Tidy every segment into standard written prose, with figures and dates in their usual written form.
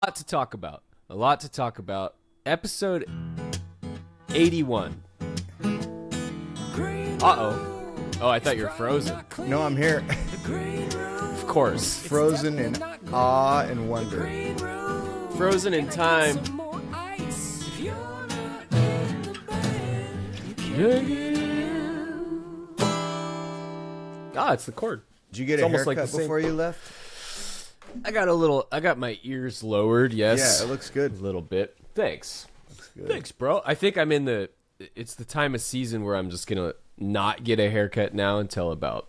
lot to talk about. A lot to talk about. Episode 81. Uh-oh. Oh, I thought you were frozen. No, I'm here. Of course. Frozen in awe and wonder. Frozen in time. Ah, it's the chord. Did you get a almost haircut like the same- before you left? I got my ears lowered, yes. Yeah, it looks good. A little bit. Thanks. Looks good. Thanks, bro. I think it's the time of season where I'm just going to not get a haircut now until about,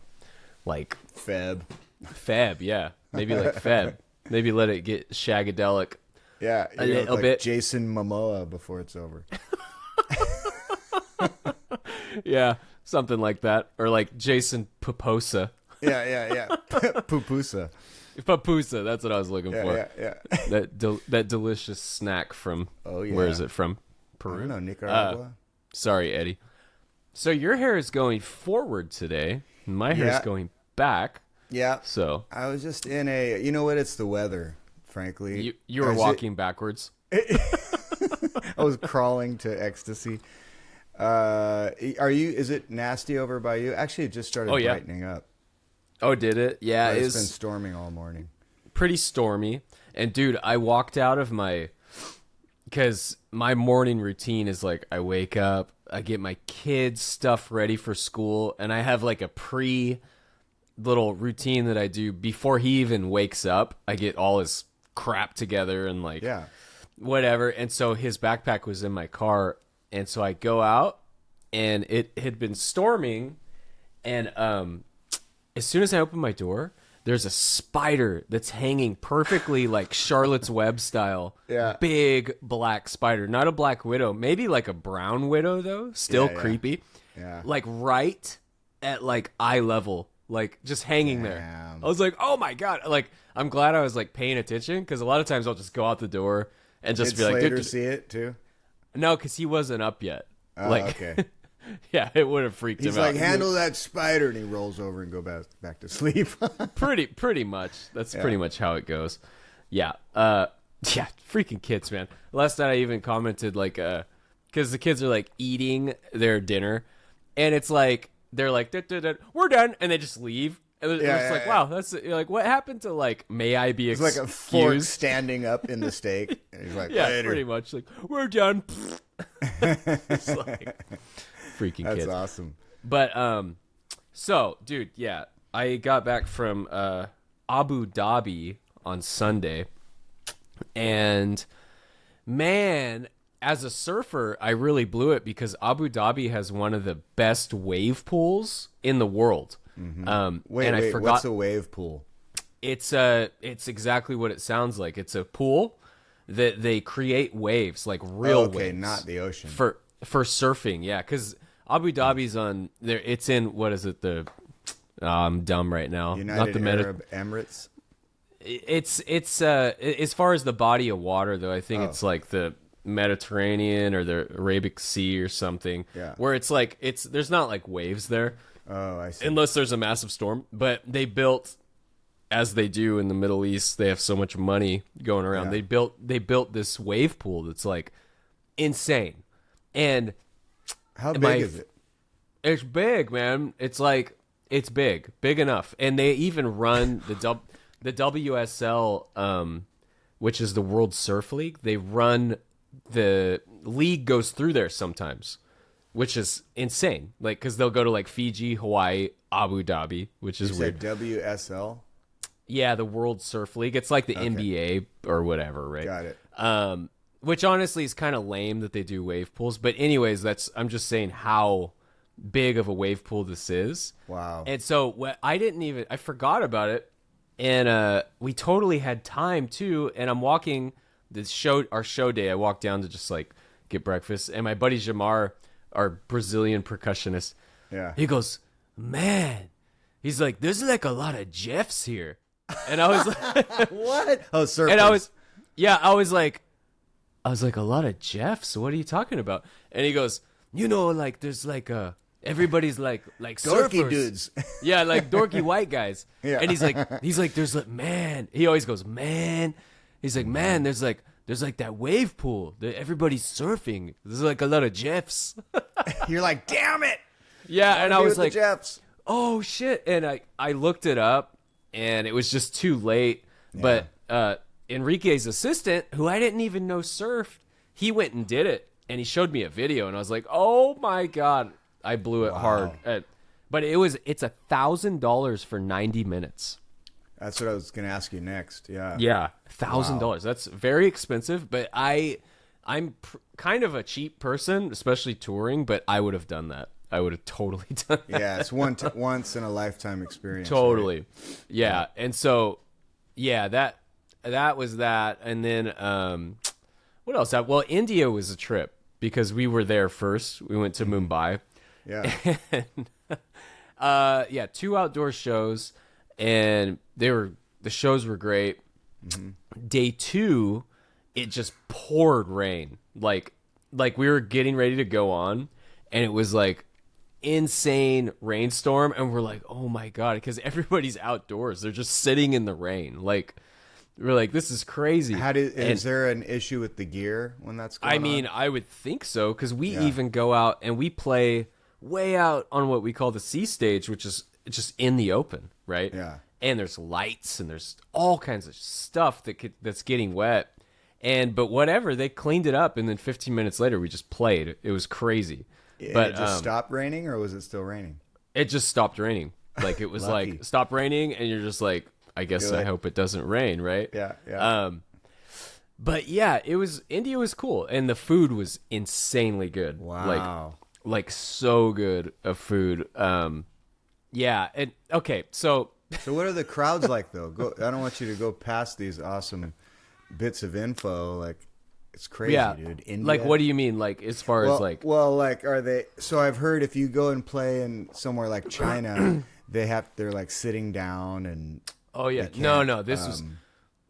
like, Feb, yeah. Maybe like Feb. Maybe let it get shagadelic. Yeah, A you look little like bit. Jason Momoa before it's over. Yeah, something like that. Or like Jason Paposa. Yeah. Pupusa. Papusa, that's what I was looking for. Yeah. That delicious snack from, Oh, yeah. where is it from? I Peru? don't know, Nicaragua. Sorry, Eddie. So your hair is going forward today. My hair is Yeah. going back. Yeah. So I was just in a, you know what, it's the weather, frankly. you were walking backwards. I was crawling to ecstasy. Is it nasty over by you? Actually, it just started Oh, yeah. brightening up. Oh, did it? Yeah, But it it's been was storming all morning. pretty stormy. And dude, I walked out of because my morning routine is like I wake up, I get my kids' stuff ready for school, and I have like a little routine that I do before he even wakes up. I get all his crap together and like Yeah. whatever. And so his backpack was in my car, and so I go out, and it had been storming, and as soon as I open my door, there's a spider that's hanging perfectly like Charlotte's Web style. Yeah. Big black spider. Not a black widow. Maybe like a brown widow, though. Still Yeah. creepy. Yeah. Like right at like eye level. Like just hanging there. Damn. I was like, oh my God. Like, I'm glad I was like paying attention, because a lot of times I'll just go out the door and just Did be like, Slater "Dude, see it too? no, because he wasn't up yet." Oh, Like, okay. yeah, it would have freaked He's him like, out. handle that spider, and he rolls over and go back to sleep. Pretty much. That's pretty much how it goes. Yeah. Yeah, freaking kids, man. Last night I even commented like because the kids are like eating their dinner, and it's like they're like, "Duh, duh, duh, we're done," and they just leave. And it's like, wow, that's you're like, what happened to like, may I be It's excused? like a fork standing up in the steak. And he's like, Yeah, later. pretty much. Like, we're done. It's like freaking That's kids. awesome. But so dude, yeah, I got back from Abu Dhabi on Sunday, and man, as a surfer, I really blew it, because Abu Dhabi has one of the best wave pools in the world. Wait, and I forgot what's a wave pool? it's exactly what it sounds like. It's a pool that they create waves, like real Okay, waves, not the ocean. for surfing. Yeah, because Abu Dhabi's on there. It's in, what is it? I'm dumb right now. United Not the Arab Emirates. It's as far as the body of water, though, I think it's like the Mediterranean or the Arabic Sea or something. Yeah. Where it's like there's not like waves there, Oh, I see. unless there's a massive storm. But they built, as they do in the Middle East, they have so much money going around. Yeah. They built this wave pool that's like insane, and How big is it? it's big, man. It's like it's big enough, and they even run the WSL, which is the World Surf League. They run the league goes through there sometimes, which is insane. Like, because they'll go to like Fiji, Hawaii, Abu Dhabi, which is You weird. said WSL? Yeah, the World Surf League. It's like the NBA or whatever, right? Got it. Which honestly is kind of lame that they do wave pools. But anyways, I'm just saying how big of a wave pool this is. Wow. And so I forgot about it. And we totally had time too. And I'm walking our show day. I walked down to just like get breakfast. And my buddy Jamar, our Brazilian percussionist, Yeah. he goes, "Man," he's like, "there's like a lot of Jeffs here." And I was like, What? Oh, surfers. and I was like, a lot of Jeffs? What are you talking about? And he goes, like there's like everybody's like dorky surfers. dudes. Yeah, like dorky white guys. Yeah. And he's like, there's like, man. He always goes, man. He's like, man, there's like that wave pool. Everybody's surfing. There's like a lot of Jeffs. You're like, damn it. Yeah, and I was like, Jeffs. oh shit. And I looked it up, and it was just too late. Yeah. But Enrique's assistant, who I didn't even know surfed, he went and did it, and he showed me a video, and I was like, oh my god, I blew it hard. But it's $1,000 for 90 minutes. That's what I was gonna ask you next. Yeah. Yeah, $1,000. That's very expensive. But I'm kind of a cheap person, especially touring. But I would have done that. I would have totally done that. Yeah, it's once in a lifetime experience. Totally. Right? Yeah. And so, yeah, that was that. And then what else? Well, India was a trip because we were there first. We went to Mumbai. Yeah. And, yeah, 2 outdoor shows, and the shows were great. Day 2, it just poured rain. Like we were getting ready to go on, and it was like insane rainstorm, and we're like, oh my god, because everybody's outdoors. They're just sitting in the rain. Like, we're like, this is crazy. Is there an issue with the gear when that's going on? I mean, I would think so, because we even go out and we play way out on what we call the C stage, which is just in the open, right? Yeah. And there's lights and there's all kinds of stuff that's getting wet. But whatever, they cleaned it up, and then 15 minutes later we just played. It was crazy. But it just stopped raining, or was it still raining? It just stopped raining. Like, it was like stop raining, and you're just like, I guess I hope it doesn't rain, right? Yeah. But yeah, India was cool, and the food was insanely good. Wow. Like so good of food. Yeah, and okay, so what are the crowds like though? I don't want you to go past these awesome bits of info. Like, it's crazy, dude. India? Like, what do you mean? Like, as far as like, are they? So I've heard if you go and play in somewhere like China, they're like sitting down and. Oh yeah, no. This was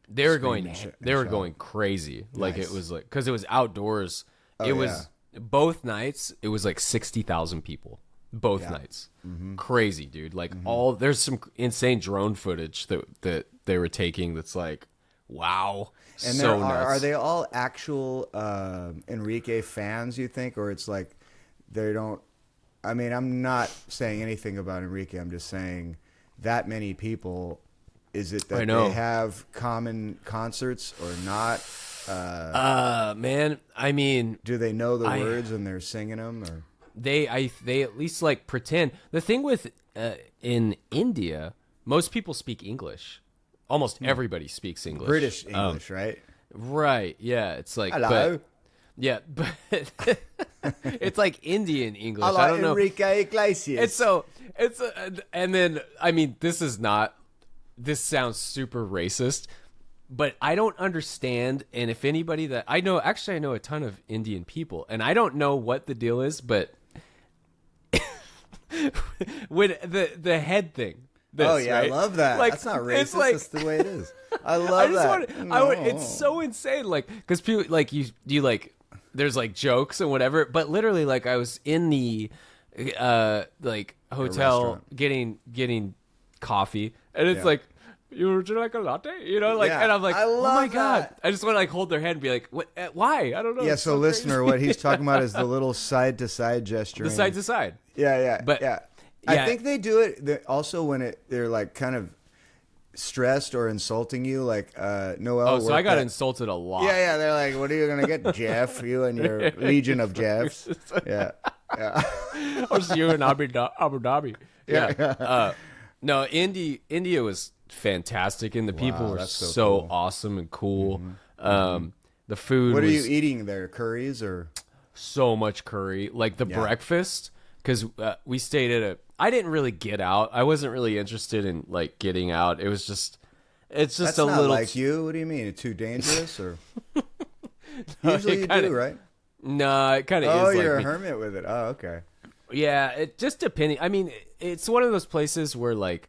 they were going crazy. Like, it was like, because it was outdoors. It was both nights. It was like 60,000 people. Both nights. Crazy, dude. Like, there's some insane drone footage that they were taking that's like, wow. And so nuts. Are they all actual Enrique fans, you think? Or it's like they don't... I mean, I'm not saying anything about Enrique. I'm just saying that many people... Is it that they have common concerts or not? Man, I mean... Do they know the words and they're singing them? Or? They at least like pretend. The thing with in India, most people speak English. Almost everybody speaks English. British English, right? Right. Yeah. It's like, hello. But it's like Indian English. I don't know. Enrique Iglesias. And then, I mean, this sounds super racist, but I don't understand. And if anybody that I know, actually, I know a ton of Indian people, and I don't know what the deal is, but with the head thing. Right? I love that. Like, that's not racist. That's the way it is. I love that. It's so insane. Like, because people like you like, there's like jokes and whatever, but literally, like, I was in the like hotel getting coffee, and it's like, would you like a latte? You know, like, and I'm like, oh my god! I just want to like hold their hand and be like, what? Why? I don't know. Yeah. So listener, what he's talking about is the little side to side gesture. The side to side. Yeah. But I think they do it also when they're like kind of stressed or insulting you, like Noel. Oh, so I got insulted a lot. Yeah. They're like, "What are you gonna get, Jeff? You and your legion of Jeffs." Yeah. Or you in Abu Dhabi. Yeah. No, India was fantastic, and the people were so cool. Awesome and cool. The food. What are you eating there? Curries or? So much curry, like the breakfast, because we stayed at I didn't really get out. I wasn't really interested in like getting out. It's just That's a not little like you. What do you mean? It's too dangerous or? Usually you do, right? No, it kind of is. Oh, like you're a hermit with it. Oh, okay. Yeah, it just depending. I mean, it's one of those places where like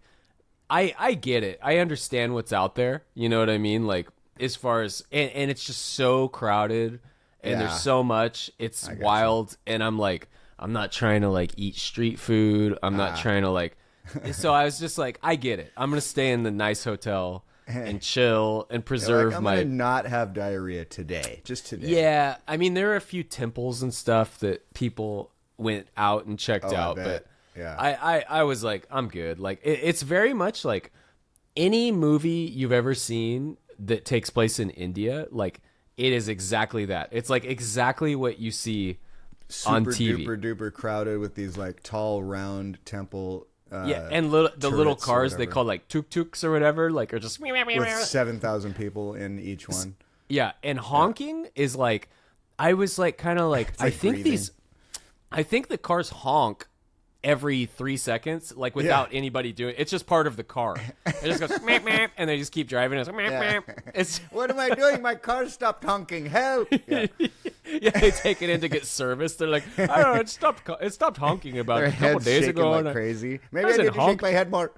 I get it. I understand what's out there. You know what I mean? Like, as far as and it's just so crowded and there's so much. It's wild, and I'm like, I'm not trying to like eat street food. I'm not trying to like. So I was just like, I get it. I'm gonna stay in the nice hotel and chill and preserve I'm my. gonna not have diarrhea today, just today. Yeah, I mean there are a few temples and stuff that people went out and checked out, but yeah, I was like, I'm good. Like it's very much like any movie you've ever seen that takes place in India. Like it is exactly that. It's like exactly what you see on TV. Super duper crowded with these like tall round temple. And the little cars they call like tuk-tuks or whatever, like are just with 7,000 people in each one. Yeah, and honking is like, I was like kind of like, I think the cars honk every 3 seconds, like without anybody doing it. It's just part of the car. It just goes meep, meep, and they just keep driving. It's like meep, meep. It's what am I doing? My car stopped honking. Help! Yeah, yeah, they take it in to get serviced. They're like, I don't know, it stopped honking about their a couple heads days shaking ago. like crazy. Maybe I need to shake my head more.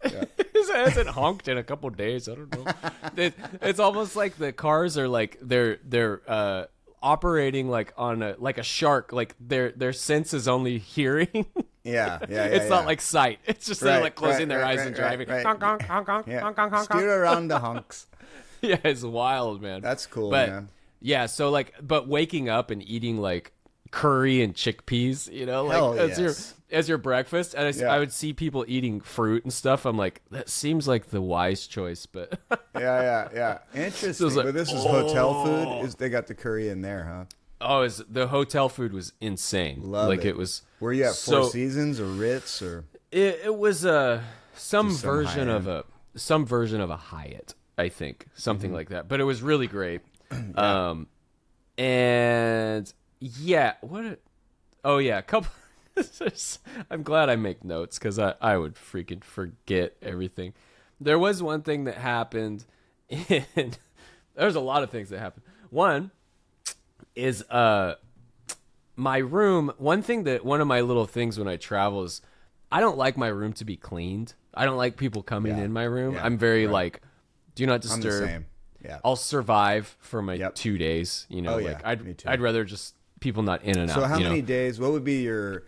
Yeah. It hasn't honked in a couple days. I don't know. It's almost like the cars are like they're operating like on a shark. Like their sense is only hearing. Yeah. It's not like sight. It's just they're like closing their eyes and driving. Right. Honk, honk, honk, honk, Yeah. honk, honk, honk, Steer around the honks. Yeah, it's wild, man. That's cool, but, man. Yeah, so like, but waking up and eating like curry and chickpeas, you know, like as your breakfast, and I would see people eating fruit and stuff. I'm like, that seems like the wise choice, but yeah. Interesting. like, but this is hotel food. They got the curry in there, huh? Oh, the hotel food was insane. Love like it. it was. Were you at Four Seasons or Ritz or? It was some version of a Hyatt, I think, something like that. But it was really great. And yeah, a couple. I'm glad I make notes because I would freaking forget everything. There was one thing that happened, and there's a lot of things that happened. One is my room. One of my little things when I travel is I don't like my room to be cleaned. I don't like people coming in my room. Yeah. I'm very like, do not disturb. I'm the same. Yeah. I'll survive for my 2 days. You know, me too. I'd rather just people not in and out. So how many know? days? What would be your?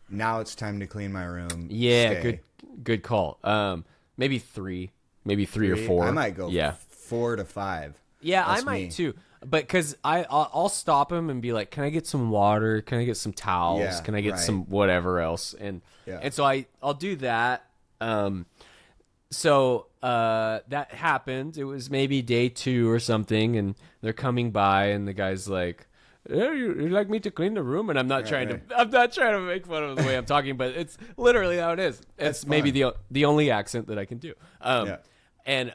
Now it's time to clean my room. Yeah, stay? good call. Maybe three or 4. I might go. Yeah, 4 to 5. yeah, That's I might me. too. But because I'll stop him and be like, "Can I get some water? Can I get some towels? Yeah, Can I get right. some whatever else?" And so I'll do that. So that happened. It was maybe day 2 or something, and they're coming by, and the guy's like, "Yeah, you like me to clean the room?" And I'm not trying to make fun of the way I'm talking, but it's literally how it is. It's maybe the only accent that I can do. And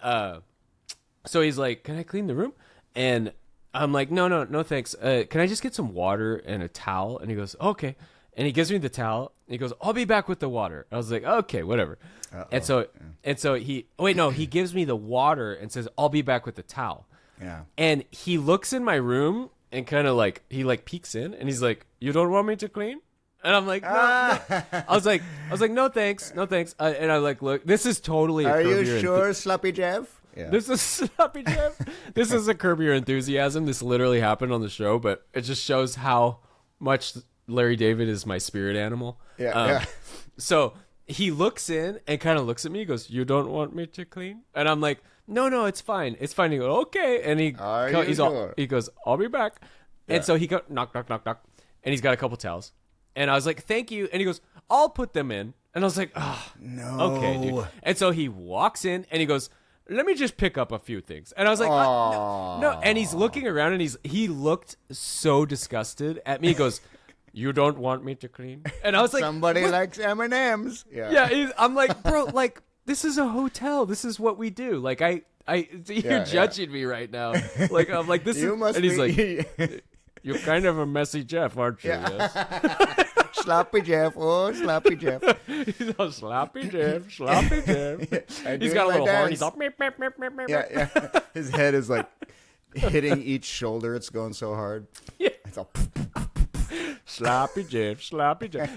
so he's like, "Can I clean the room?" And I'm like, no, thanks. Can I just get some water and a towel? And he goes, okay. And he gives me the towel. And he goes, I'll be back with the water. I was like, okay, whatever. And so he gives me the water and says, I'll be back with the towel. Yeah. And he looks in my room and kind of like, he like peeks in and he's like, you don't want me to clean? And I'm like, no. I was like, no, thanks. And I'm like, look, this is totally a Are Curb you Your sure, Sloppy Jeff? Yeah. This is Sloppy Jeff. This is a Curb Your Enthusiasm. This literally happened on the show, but it just shows how much Larry David is my spirit animal. Yeah. So he looks in and kind of looks at me. He goes, "You don't want me to clean?" And I'm like, "No, it's fine. It's fine." He goes, "Okay." And he goes, "I'll be back." And so he goes, knock, knock, knock, knock. And he's got a couple towels. And I was like, "Thank you." And he goes, "I'll put them in." And I was like, "Oh, no." Okay, dude. And so he walks in and he goes, "Let me just pick up a few things." And I was like, no. And he's looking around and he looked so disgusted at me. He goes, "You don't want me to clean?" And I was like, somebody what? likes M&Ms. Yeah. I'm like, bro, like, this is a hotel. This is what we do. Like, you're judging me right now. Like, I'm like, this is, and he's like, "You're kind of a messy Jeff, aren't you?" Yeah. Yes. Sloppy Jeff. Oh, Sloppy Jeff. He's all sloppy Jeff. He's got a little horn. He's all meep, meep, meep, meep, meep. Yeah. His head is like hitting each shoulder. It's going so hard. Yeah. It's all Sloppy Jeff.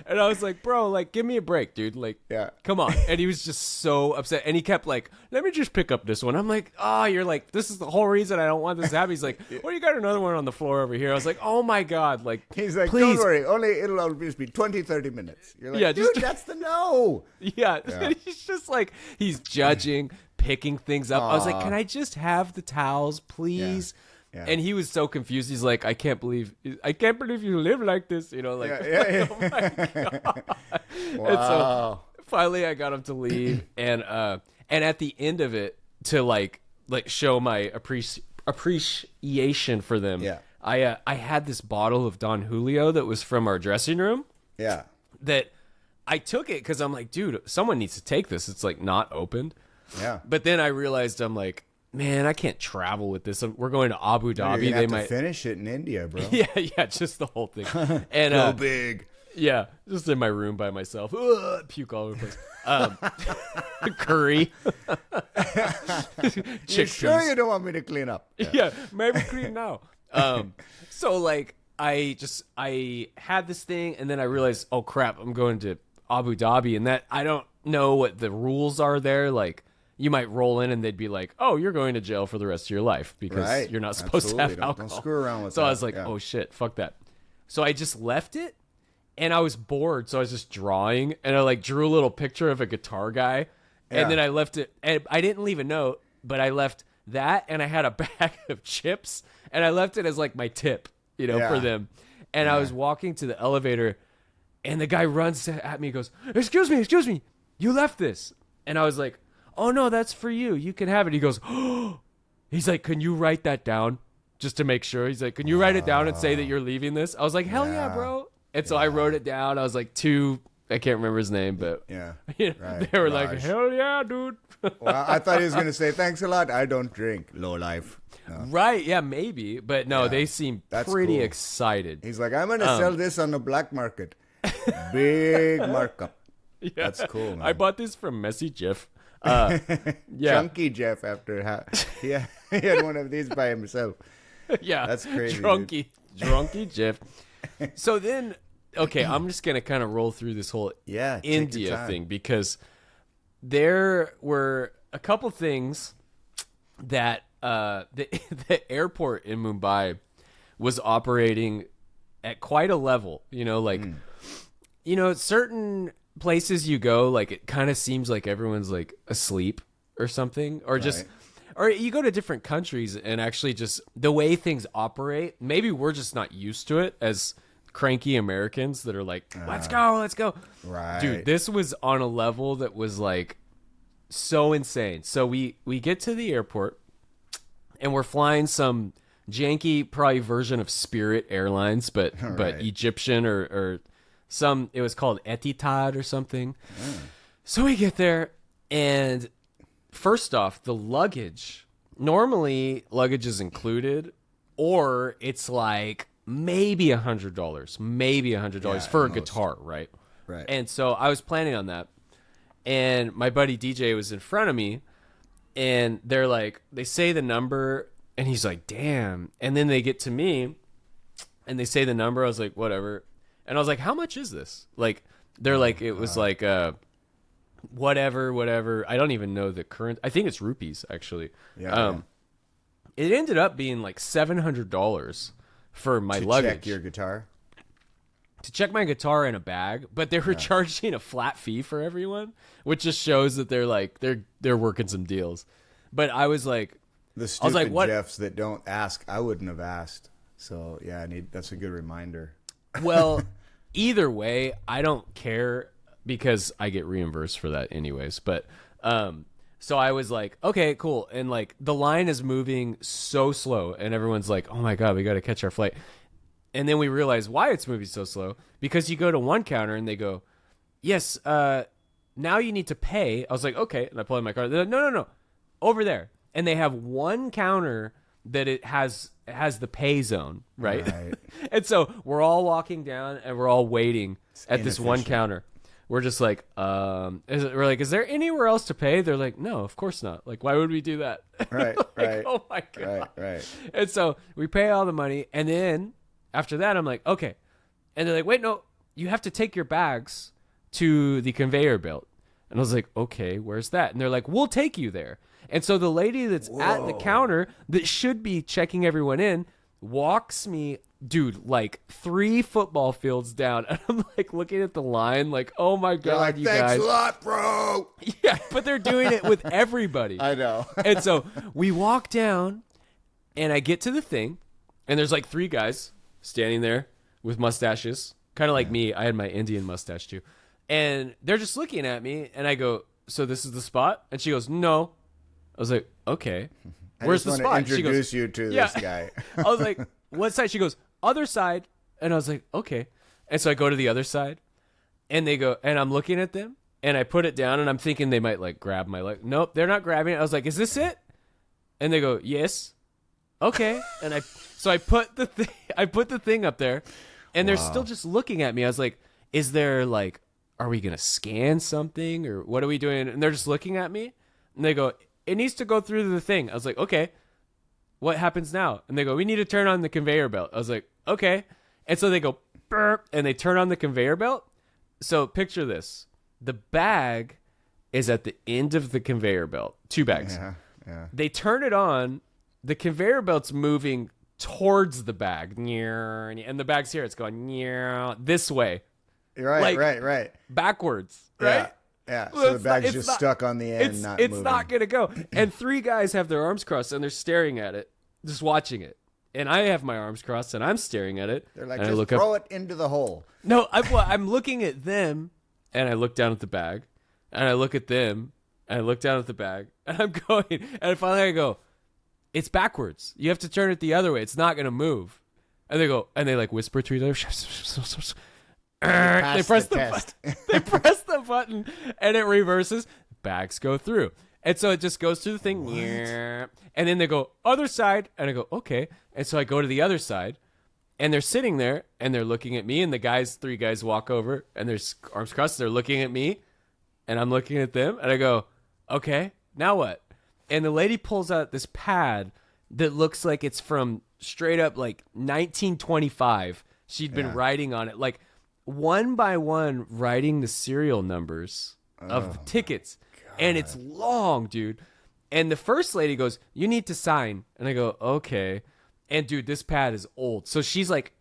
And I was like, bro, like, give me a break, dude. Like, come on. And he was just so upset. And he kept like, "Let me just pick up this one." I'm like, you're like, this is the whole reason I don't want this to happen. He's like, "Well, you got another one on the floor over here." I was like, oh my God. Like, he's like, please. "Don't worry. It'll always be 20, 30 minutes." You're like, Yeah, dude, that's the no. Yeah. He's just like, he's judging, picking things up. I was like, can I just have the towels, please? Yeah. And he was so confused. He's like, I can't believe you live like this. You know, like, oh my God. Wow. And so finally I got him to leave. And at the end of it, to like show my appreciation for them. Yeah. I had this bottle of Don Julio that was from our dressing room. Yeah. That I took it because I'm like, dude, someone needs to take this. It's like not opened. Yeah. But then I realized, I'm like, man, I can't travel with this. We're going to Abu Dhabi. You're They gonna have might to finish it in India, bro. yeah, just the whole thing. And Go big. yeah, just in my room by myself. Ugh, puke all over the place. Curry. You sure you don't want me to clean up? Yeah, maybe clean now. So like I had this thing, and then I realized, oh crap, I'm going to Abu Dhabi, and that I don't know what the rules are there. Like, you might roll in and they'd be like, oh, you're going to jail for the rest of your life because you're not supposed to have alcohol. Don't screw around with that. So I was like, oh shit, fuck that. So I just left it, and I was bored, so I was just drawing, and I like drew a little picture of a guitar guy, and then I left it, and I didn't leave a note, but I left that, and I had a bag of chips, and I left it as like my tip, you know, for them. And I was walking to the elevator, and the guy runs at me and goes, excuse me, you left this. And I was like, oh no, that's for you. You can have it. He goes, oh, he's like, can you write that down just to make sure? He's like, can you write it down and say that you're leaving this? I was like, hell yeah, bro. And so I wrote it down. I was like, I can't remember his name, but you know, they were like, hell yeah, dude. Well, I thought he was going to say, thanks a lot. I don't drink. Low life. No. Right. Yeah, maybe. But no, they seem pretty excited. He's like, I'm going to sell this on the black market. Big markup. Yeah. That's cool, man. I bought this from Messy Jeff. Chunky Jeff after he had one of these by himself. Yeah. That's crazy. Drunky Jeff. So then, okay, I'm just going to kind of roll through this whole India thing, because there were a couple things that the airport in Mumbai was operating at quite a level, you know, like, you know, certain places you go, like, it kind of seems like everyone's like asleep or something, or just, or you go to different countries and actually just the way things operate, maybe we're just not used to it as cranky Americans that are like, let's go. Right. Dude, this was on a level that was like so insane. So we get to the airport, and we're flying some janky probably version of Spirit Airlines, but Egyptian or some, it was called Etihad or something. So we get there, and first off, the luggage, normally luggage is included, or it's like maybe $100 for a guitar, right? And so I was planning on that, and my buddy DJ was in front of me, and they're like, they say the number, and he's like, damn. And then they get to me, and they say the number. I was like, whatever. And I was like, how much is this? Like, they're like, it was like, whatever. I don't even know the current. I think it's rupees, actually. It ended up being like $700 for my luggage. To check your guitar? To check my guitar in a bag, but they were charging a flat fee for everyone, which just shows that they're like, they're working some deals. But I was like, the stupid Jeffs that don't ask, I wouldn't have asked. So yeah, that's a good reminder. Well, either way, I don't care because I get reimbursed for that anyways. But so I was like, okay, cool. And like the line is moving so slow, and everyone's like, oh my God, we got to catch our flight. And then we realize why it's moving so slow, because you go to one counter and they go, yes, now you need to pay. I was like, okay. And I pull in my card. They're like, no, over there. And they have one counter that it has the pay zone, right? And so we're all walking down and we're all waiting at this one counter. We're just like, we're like, is there anywhere else to pay? They're like, no, of course not. Like, why would we do that? Right, like, oh my God. Right. And so we pay all the money, and then after that, I'm like, okay. And they're like, wait, no, you have to take your bags to the conveyor belt. And I was like, okay, where's that? And they're like, we'll take you there. And so the lady that's at the counter that should be checking everyone in walks me, dude, like 3 football fields down, and I'm like looking at the line, like, oh my god, like, you thanks guys, a lot, bro. yeah, but they're doing it with everybody. I know. And so we walk down, and I get to the thing, and there's like 3 guys standing there with mustaches, kind of like me. I had my Indian mustache too, and they're just looking at me, and I go, "So this is the spot?" And she goes, "No." I was like, "Okay, where's the spot?" Introduce She goes, you to "Yeah." this guy. I was like, "What side?" She goes, "Other side." And I was like, "Okay." And so I go to the other side, and they go, and I'm looking at them, and I put it down, and I'm thinking they might like grab my leg. Nope, they're not grabbing it. I was like, "Is this it?" And they go, "Yes." Okay. And I put the thing up there, and they're still just looking at me. I was like, "Is there like, are we gonna scan something, or what are we doing?" And they're just looking at me, and they go, "It needs to go through the thing." I was like, "Okay. What happens now?" And they go, "We need to turn on the conveyor belt." I was like, "Okay." And so they go, burp, and they turn on the conveyor belt. So picture this. The bag is at the end of the conveyor belt. 2 bags. Yeah. They turn it on. The conveyor belt's moving towards the bag. And the bag's here. It's going this way. Right, Like, right. Backwards. Right? Yeah. Well, So the it's bag's not- just not- stuck on the end, not it's moving. not going to go. And 3 guys have their arms crossed, and they're staring at it, just watching it. And I have my arms crossed, and I'm staring at it. They're like, and I just look throw up. it into the hole. No, I'm looking at them, and I look down at the bag, and I look at them, and I look down at the bag, and I'm going, and finally I go, "It's backwards. You have to turn it the other way. It's not going to move." And they go, and they like whisper to each other. They press the button. They press the button, and it reverses. Bags go through. And so it just goes through the thing. And then they go, "Other side." And I go, "Okay." And so I go to the other side, and they're sitting there, and they're looking at me, and the 3 guys walk over, and their arms crossed. They're looking at me, and I'm looking at them, and I go, "Okay, now what?" And the lady pulls out this pad that looks like it's from straight up like 1925. She'd been writing on it, like one by one, writing the serial numbers of the tickets. And it's long, dude. And the first lady goes, "You need to sign." And I go, "Okay." And dude, this pad is old. So she's like,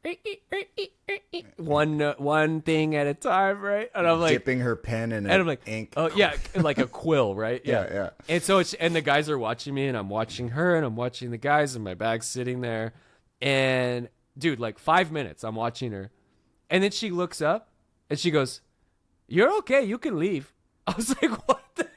one thing at a time, right? And I'm like, dipping her pen in and I'm like, ink. "Oh yeah," like a quill, right? Yeah. And so and the guys are watching me, and I'm watching her, and I'm watching the guys, and my bag's sitting there. And dude, like 5 minutes, I'm watching her. And then she looks up, and she goes, "You're okay. You can leave." I was like, "What the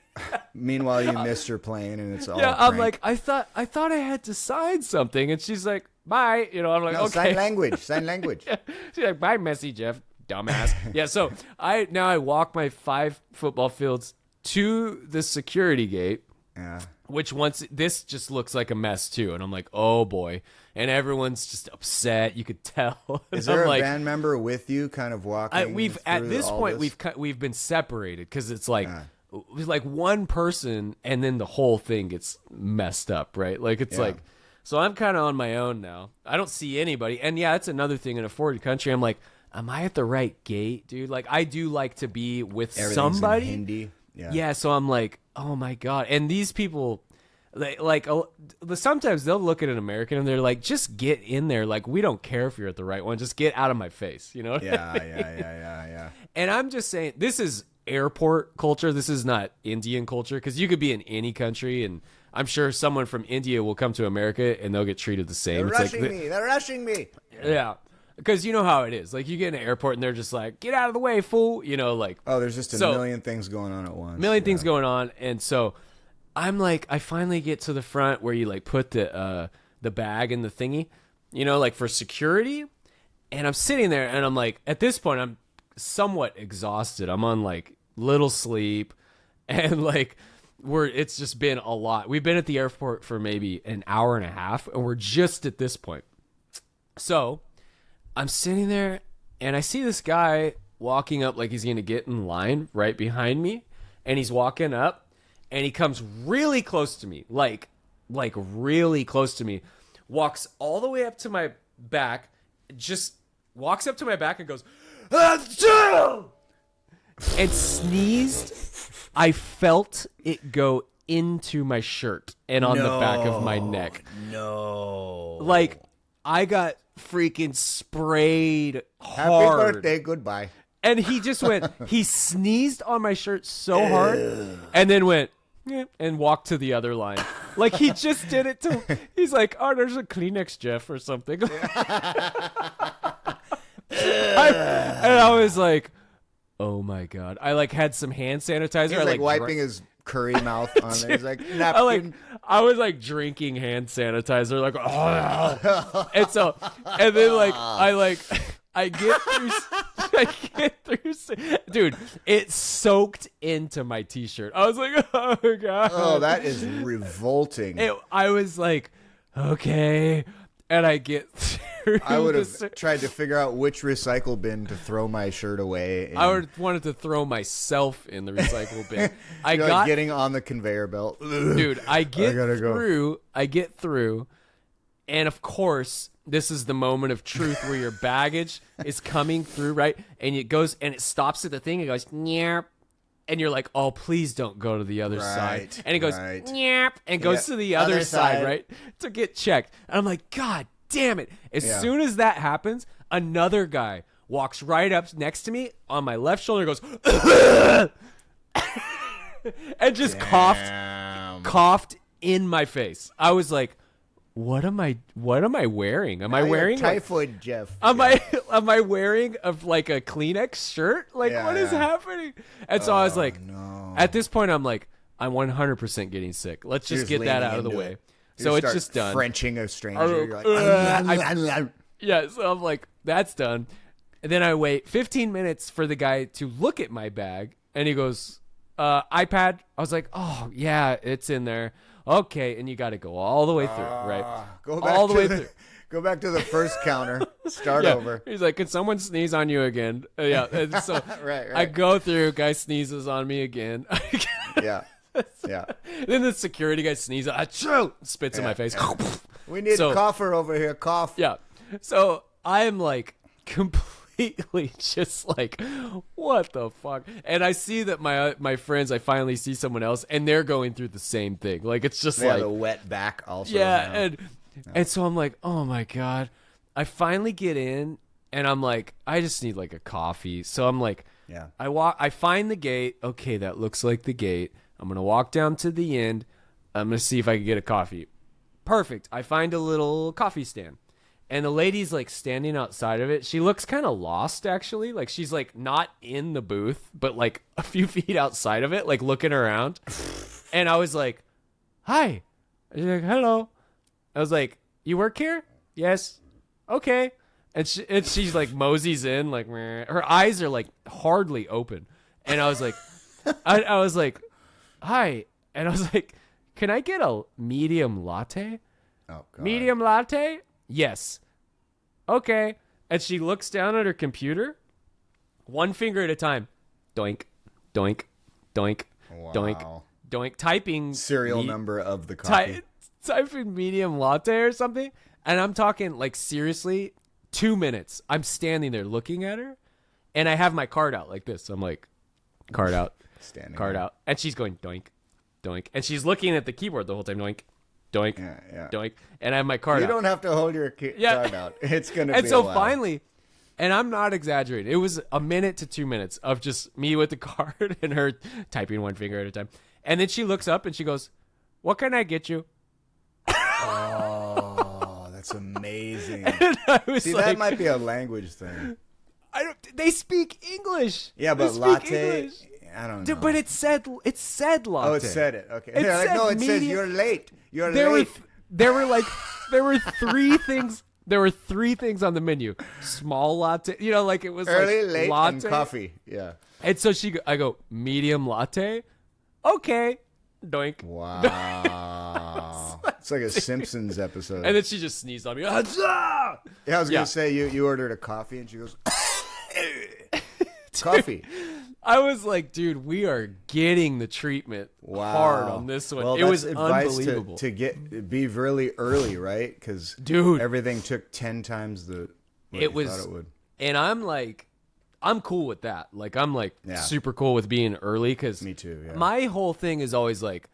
Meanwhile, you missed your plane, and it's all. Yeah, a I'm prank. like, I thought I had to sign something," and she's like, "Bye." You know, I'm like, No, "Okay." sign language. Sign language. She's like, "Bye, Messy Jeff, dumbass." Yeah, so I walk my 5 football fields to the security gate, Yeah. which this just looks like a mess too, and I'm like, "Oh boy," and everyone's just upset. You could tell. Is I'm there a like, band member with you, kind of walking? we've at through this all point this? we've been separated because it's like it was like one person, and then the whole thing gets messed up, right? Like it's like, so I'm kind of on my own now. I don't see anybody, and yeah, that's another thing in a foreign country. I'm like, am I at the right gate, dude? Like I do like to be with Everything's somebody. in Hindi. Yeah, so I'm like, oh my god, and these people. Sometimes they'll look at an American and they're like, "Just get in there. Like, we don't care if you're at the right one. Just get out of my face." You know? Yeah. And I'm just saying, this is airport culture. This is not Indian culture, because you could be in any country, and I'm sure someone from India will come to America and they'll get treated the same. They're rushing me. They're rushing me. Yeah. Because you know how it is. Like, you get in an airport and they're just like, "Get out of the way, fool." You know, like. Oh, there's just a So- million things going on at once. Million things going on, and so I'm like, I finally get to the front where you like put the bag in the thingy, you know, like for security, and I'm sitting there, and I'm like, at this point, I'm somewhat exhausted. I'm on like little sleep, and like it's just been a lot. We've been at the airport for maybe an hour and a half, and we're just at this point. So I'm sitting there, and I see this guy walking up like he's gonna get in line right behind me, and he's walking up, and he comes really close to me, like really close to me, walks all the way up to my back, just walks up to my back and goes, "Achoo!" and sneezed. I felt it go into my shirt and on the back of my neck. No. Like, I got freaking sprayed Happy hard. birthday, goodbye. And he just went, he sneezed on my shirt so hard and then went, "Yeah," and walked to the other line. Like he just did it to, he's like, oh, there's a Kleenex, Jeff, or something. And I was like, oh my God. I like had some hand sanitizer. He's I like wiping his curry mouth on there. He's like, napkin. I was like drinking hand sanitizer, like, oh. and then like, I get through, dude, it soaked into my t-shirt. I was like, oh God. Oh, that is revolting. I was like, okay. And I get through. I would have tried to figure out which recycle bin to throw my shirt away in. I wanted to throw myself in the recycle bin. I You're got like getting on the conveyor belt. dude, I get go. through, and of course, this is the moment of truth where your baggage is coming through, right? And it goes and it stops at the thing. It goes, nyap. And you're like, oh, please don't go to the other side. And it goes, nyap, and goes to the other side, right? To get checked. And I'm like, God damn it. As soon as that happens, another guy walks right up next to me on my left shoulder, goes, and just coughed in my face. I was like, what am I wearing? Am I wearing typhoid, Jeff? Am I wearing like a Kleenex shirt? Like what is happening? And so I was like, no. At this point I'm like, I'm 100% getting sick. Let's just get that out of the way. So it's just done. Frenching a stranger. You're like, yeah, so I'm like, that's done. And then I wait 15 minutes for the guy to look at my bag, and he goes, iPad. I was like, oh yeah, it's in there. Okay, and you got to go all the way through, right? Go back all the way through. Go back to the first counter. Start over. He's like, "Can someone sneeze on you again?" Yeah. And so right. I go through. Guy sneezes on me again. Yeah. Then the security guy sneezes. Achoo! Spits in my face. Yeah. We need a cougher over here. Cough. Yeah. So I am like completely just like, what the fuck? And I see that my friends, I finally see someone else, and they're going through the same thing. Like it's just like a wet back also. Yeah, and so I'm like, oh my God. I finally get in, and I'm like, I just need like a coffee. So I'm like, I find the gate. Okay, that looks like the gate. I'm gonna walk down to the end. I'm gonna see if I can get a coffee. Perfect. I find a little coffee stand. And the lady's like standing outside of it. She looks kind of lost, actually. Like she's like not in the booth, but like a few feet outside of it, like looking around. And I was like, hi. And she's like, hello. I was like, you work here? Yes. Okay. And she's like moseys in, like, meh. Her eyes are like hardly open. And I was like, I was like, hi. And I was like, can I get a medium latte? Oh, God. Medium latte? Yes. Okay. And she looks down at her computer, one finger at a time. Doink, doink, doink, doink, doink. Typing serial number of the coffee. Typing medium latte or something. And I'm talking like seriously 2 minutes. I'm standing there looking at her, and I have my card out like this. I'm like, card out, standing card out. And she's going doink, doink. And she's looking at the keyboard the whole time, doink. Doink, doink, and I have my card out. You don't have to hold your card out. It's going to be And so a while. finally, and I'm not exaggerating, it was a minute to 2 minutes of just me with the card and her typing one finger at a time. And then she looks up and she goes, what can I get you? Oh, that's amazing. And I was See, like, that might be a language thing. They speak English. Yeah, but latte... English. I don't know. Dude, but it said latte. Oh, it said it. Okay. It said no, it says you're late. You're late. late. There were three things. There were 3 things on the menu. Small latte. You know, like it was early, like late, latte. and coffee. Yeah. And so I go, medium latte? Okay. Doink. Wow. It's like a Simpsons episode. And then she just sneezed on me. Yeah, I was going to say, you ordered a coffee, and she goes, coffee. I was like, dude, we are getting the treatment hard on this one. Well, it was advice unbelievable. to be really early, right? Because everything took 10 times what you thought it would. And I'm like, I'm cool with that. Like, I'm like super cool with being early because me too. Yeah. My whole thing is always like,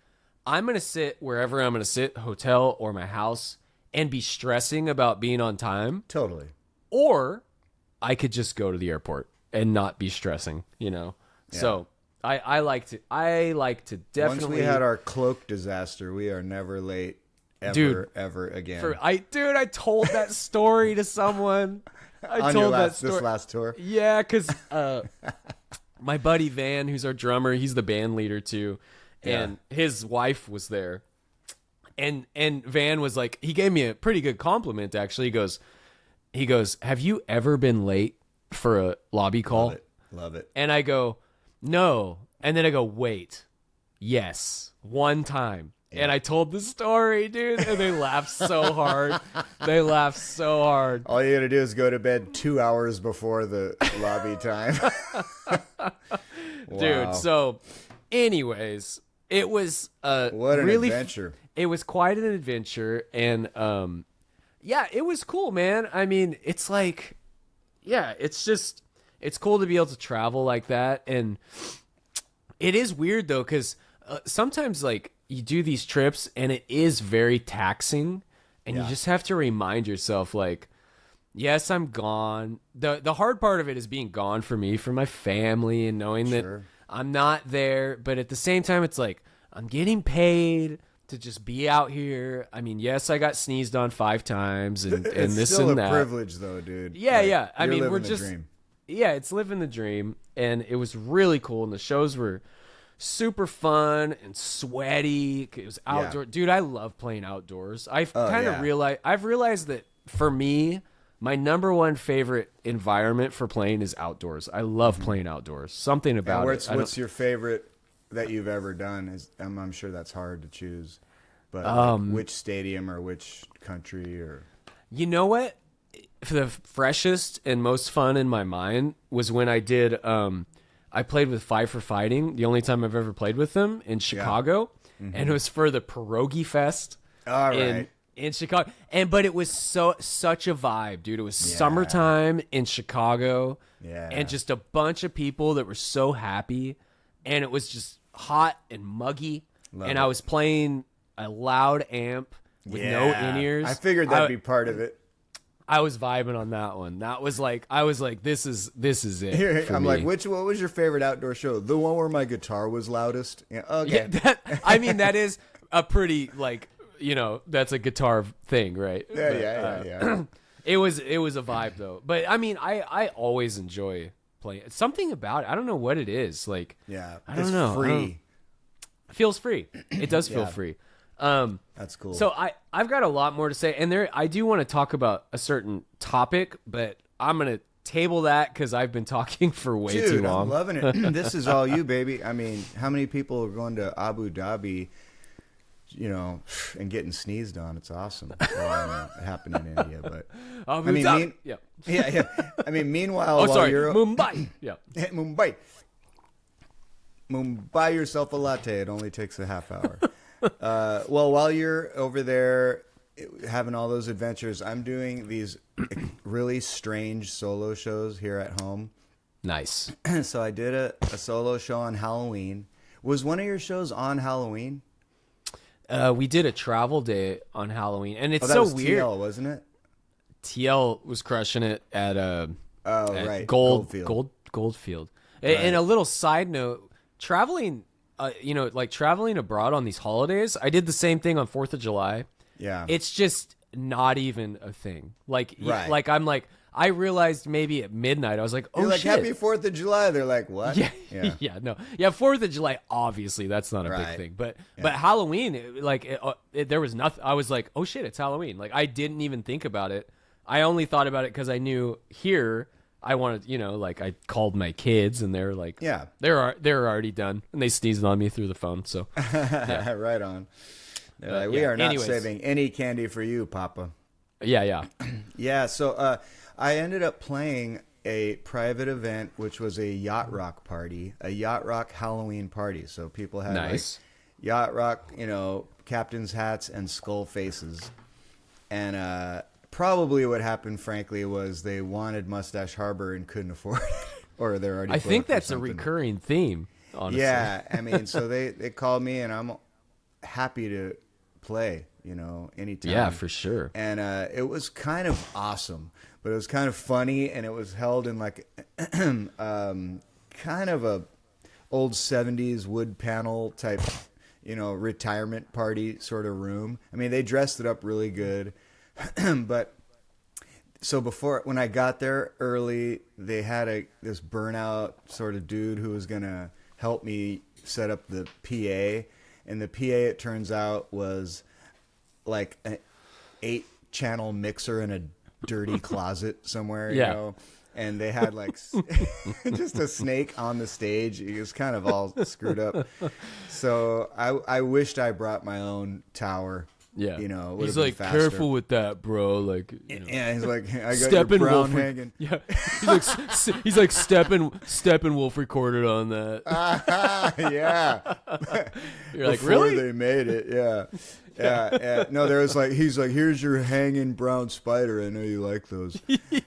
I'm gonna sit wherever I'm gonna sit, hotel or my house, and be stressing about being on time, Totally. or I could just go to the airport and not be stressing, you know? Yeah. So I like to definitely. Once we had our cloak disaster, we are never late ever again. I told that story to someone. On your this last tour? Yeah, because my buddy Van, who's our drummer, he's the band leader too, and his wife was there. And Van was like, he gave me a pretty good compliment actually. He goes, have you ever been late for a lobby call? Love it. And I go, no. And then I go, wait, yes, one time. Yeah. And I told the story, dude, and they laughed so hard. All you gotta do is go to bed 2 hours before the lobby time. Wow. Dude, so anyways, it was what an really adventure. It was quite an adventure, and yeah, it was cool, man. I mean, it's like, yeah, it's cool to be able to travel like that. And it is weird though, because sometimes like you do these trips and it is very taxing, and you just have to remind yourself like, yes, I'm gone. The hard part of it is being gone for me, for my family, and knowing that I'm not there. But at the same time, it's like, I'm getting paid to just be out here. I mean, yes, I got sneezed on 5 times and this and that. It's still a privilege though, dude. Yeah, like, yeah. I mean, we're just, dream. Yeah, it's living the dream. And it was really cool. And the shows were super fun and sweaty. It was outdoor. Yeah. Dude, I love playing outdoors. I've realized that for me, my number one favorite environment for playing is outdoors. I love playing outdoors. Something about it. What's your favorite that you've ever done? I'm sure that's hard to choose, but like, which stadium or which country or? You know what? For the freshest and most fun in my mind was when I did. I played with Five for Fighting. The only time I've ever played with them in Chicago, and it was for the Pierogi Fest. All right. In Chicago, but it was such a vibe, dude. It was summertime in Chicago, and just a bunch of people that were so happy, and it was just hot and muggy. I was playing a loud amp with no in-ears. I figured that'd be part of it. I was vibing on that one. I was like, this is it. I'm like, what was your favorite outdoor show? The one where my guitar was loudest. Yeah, okay. Yeah, that is a pretty like. You know, that's a guitar thing, right? Yeah. It was a vibe though. But I mean, I always enjoy playing. It's something about it. I don't know what it is. Like, I don't know. Free. It feels free. It does feel free. That's cool. So I've got a lot more to say, and I do want to talk about a certain topic, but I'm gonna table that because I've been talking for way too long. I'm loving it. This is all you, baby. I mean, how many people are going to Abu Dhabi? You know, and getting sneezed on. It's awesome. It happened in India, but I mean, yeah. I mean, meanwhile, you're Mumbai, Mumbai yourself a latte. It only takes a half hour. Well, while you're over there having all those adventures, I'm doing these really strange solo shows here at home. Nice. So I did a solo show on Halloween. Was one of your shows on Halloween? We did a travel day on Halloween, and it's that so was weird. TL, wasn't it? TL was crushing it at Goldfield. Goldfield. Right. And a little side note, traveling, like traveling abroad on these holidays, I did the same thing on 4th of July. Yeah. It's just not even a thing. Like, I realized maybe at midnight, I was like, oh, you're like, shit. Happy 4th of July. They're like, what? Yeah. 4th of July, obviously, that's not a big thing. But Halloween, there was nothing. I was like, oh, shit, it's Halloween. Like, I didn't even think about it. I only thought about it because I knew here I wanted, I called my kids, and they're like, they're already done. And they sneezed on me through the phone. So, yeah. Right on. Like, we are not saving any candy for you, Papa. Yeah. Yeah, so I ended up playing a private event, which was a yacht rock party, a yacht rock Halloween party. So people had like yacht rock, captain's hats and skull faces. And probably what happened, frankly, was they wanted Mustache Harbor and couldn't afford it. Or they're already. I think that's a recurring theme, honestly. Yeah, I mean, so they called me, and I'm happy to play, anytime. Yeah, for sure. And it was kind of awesome, but it was kind of funny, and it was held in like kind of a old 70s wood panel type, retirement party sort of room. I mean, they dressed it up really good, but so when I got there early, they had this burnout sort of dude who was gonna help me set up the PA, and the PA, it turns out, was like an 8-channel mixer in a dirty closet somewhere, and they had like just a snake on the stage. It was kind of all screwed up. So I wished I brought my own tower. Yeah, it he's like, careful with that, bro. Like, yeah, he's like, I got your brown hanging. Yeah, he's like, Steppenwolf recorded on that. Yeah, you're like, before really? They made it, yeah. No, there was like, he's like, here's your hanging brown spider. I know you like those.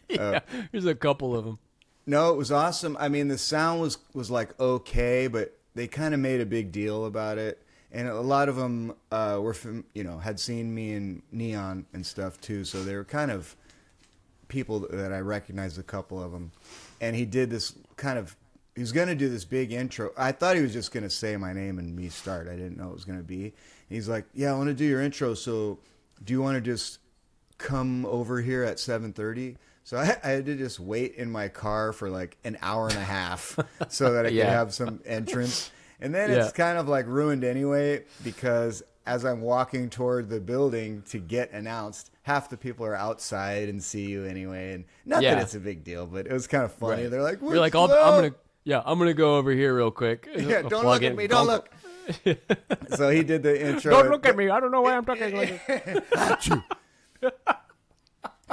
Here's a couple of them. No, it was awesome. I mean, the sound was like okay, but they kind of made a big deal about it. And a lot of them were from, had seen me in Neon and stuff too. So they were kind of people that I recognized, a couple of them. And he did this he was going to do this big intro. I thought he was just going to say my name and me start. I didn't know it was going to be. And he's like, yeah, I want to do your intro. So do you want to just come over here at 7:30? So I had to just wait in my car for like an hour and a half so that I could have some entrance. And then it's kind of like ruined anyway, because as I'm walking toward the building to get announced, half the people are outside and see you anyway. And not that it's a big deal, but it was kind of funny. Right. They're like, you're like, I'm gonna go over here real quick. Yeah, don't look at me. Don't look. So he did the intro. Don't look at me. I don't know why I'm talking like this.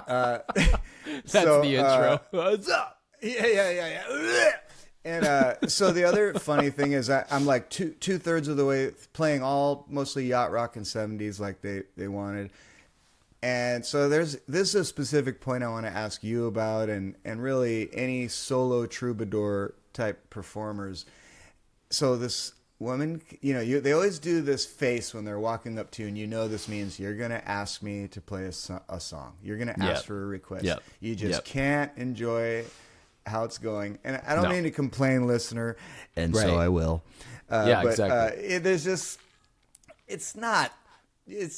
That's the intro. What's up? Yeah. And so the other funny thing is I'm like two-thirds of the way playing mostly yacht rock and 70s like they wanted. And so this is a specific point I want to ask you about, and really any solo troubadour type performers. So this woman, they always do this face when they're walking up to you, and this means you're going to ask me to play a song. You're going to ask for a request. Yep. You just can't enjoy how it's going. And I don't mean to complain, listener, and so I will. But, exactly. There's just, it's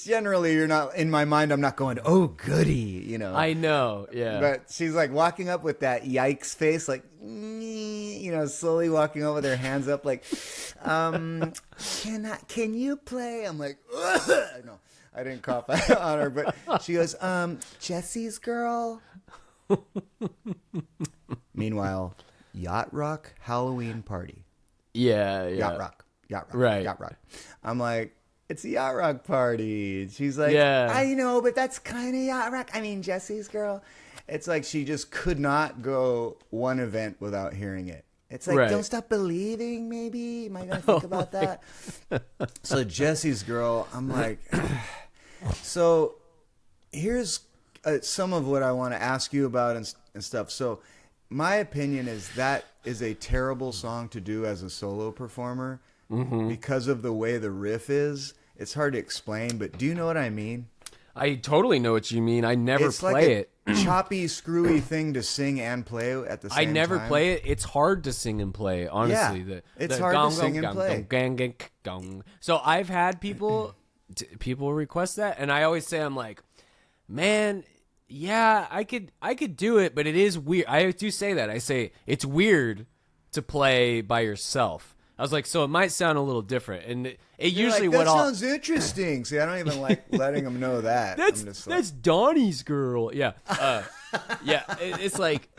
generally, you're not, in my mind, I'm not going, oh, goody, I know, yeah. But she's like walking up with that yikes face, like, slowly walking up with her hands up, like, can you play? I'm like, no, I didn't cough on her, but she goes, Jesse's girl. Meanwhile, Yacht Rock Halloween party. Yeah. Yacht Rock. Right. Yacht Rock. I'm like, it's a Yacht Rock party. She's like, I know, but that's kind of Yacht Rock. I mean, Jesse's girl. It's like she just could not go one event without hearing it. It's like, don't stop believing, maybe. Am I going to think about that? So Jesse's girl, I'm like, so here's some of what I want to ask you about and stuff. So my opinion is that is a terrible song to do as a solo performer because of the way the riff is. It's hard to explain, but do you know what I mean? I totally know what you mean. I never play it. Choppy, screwy thing to sing and play at the same time. I never play it. It's hard to sing and play, honestly. Yeah, it's hard to sing and play. So I've had people request that, and I always say, I'm like, man, yeah, I could do it, but it is weird. I do say that. I say it's weird to play by yourself. I was like, so it might sound a little different, and it usually like, that sounds interesting. See, I don't even like letting them know that. That's Donnie's girl. Yeah, yeah. It's like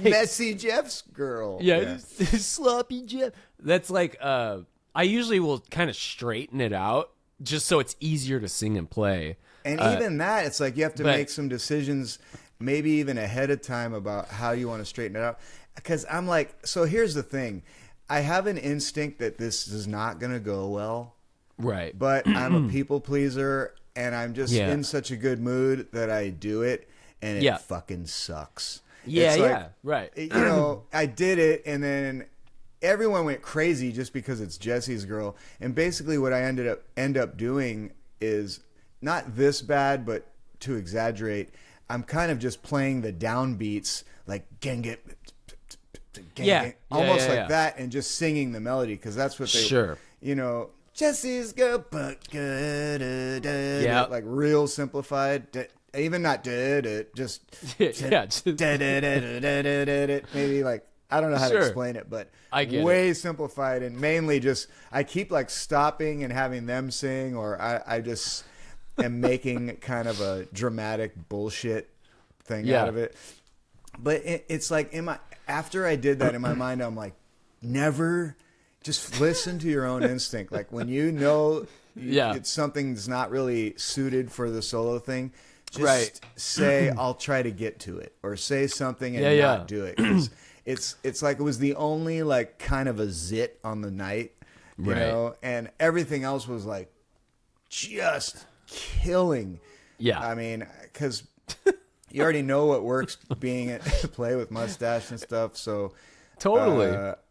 Messy Jeff's girl. Yeah. Sloppy Jeff. That's like I usually will kind of straighten it out just so it's easier to sing and play. And even that, it's like you have to make some decisions, maybe even ahead of time, about how you want to straighten it out. Because I'm like, so here's the thing. I have an instinct that this is not going to go well. Right. But I'm a people pleaser, and I'm just in such a good mood that I do it, and it fucking sucks. Yeah, it's like, right. I did it, and then everyone went crazy just because it's Jesse's girl. And basically what I end up doing is not this bad, but to exaggerate, I'm kind of just playing the downbeats like gang it, almost like that, and just singing the melody because that's what they, you know, Jesse's go but good, like real simplified, even not just maybe like I don't know how to explain it, but I get way simplified and mainly just I keep like stopping and having them sing, or I just am making kind of a dramatic bullshit thing out of it. But it's like after I did that in my mind, I'm like, never just listen to your own instinct. Like when you know it's something's not really suited for the solo thing, just say I'll try to get to it, or say something and not do it. 'Cause it's like it was the only like kind of a zit on the night, you know, and everything else was like just killing. I mean, because you already know what works being at play with Mustache and stuff, so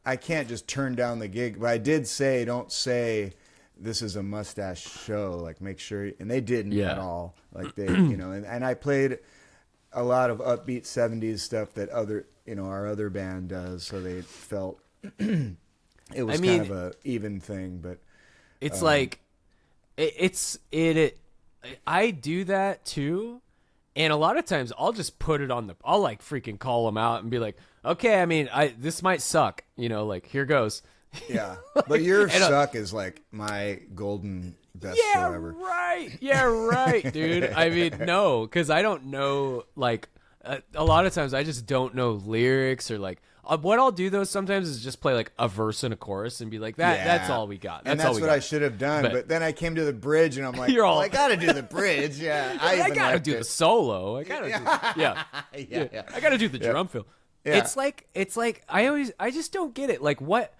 I can't just turn down the gig. But I did say, don't say this is a Mustache show. Like, make sure, and they didn't at all. Like they, you know, and I played a lot of upbeat '70s stuff that our other band does, so they felt it was kind of a even thing. But it's like I do that too. And a lot of times I'll just put it on I'll like freaking call them out and be like, okay, I mean, this might suck, you know, like here goes. Yeah. But your suck is like my golden best show ever. Right. Yeah, right, dude. I mean, no, because I don't know, like, a lot of times I just don't know lyrics or like, what I'll do though sometimes is just play like a verse and a chorus and be like, that's all we got. That's what I should have done. But then I came to the bridge and I'm like, I got to do the bridge. Yeah. I got to do the solo. I got to do, I got to do the drum fill. Yeah. It's like, I just don't get it. Like what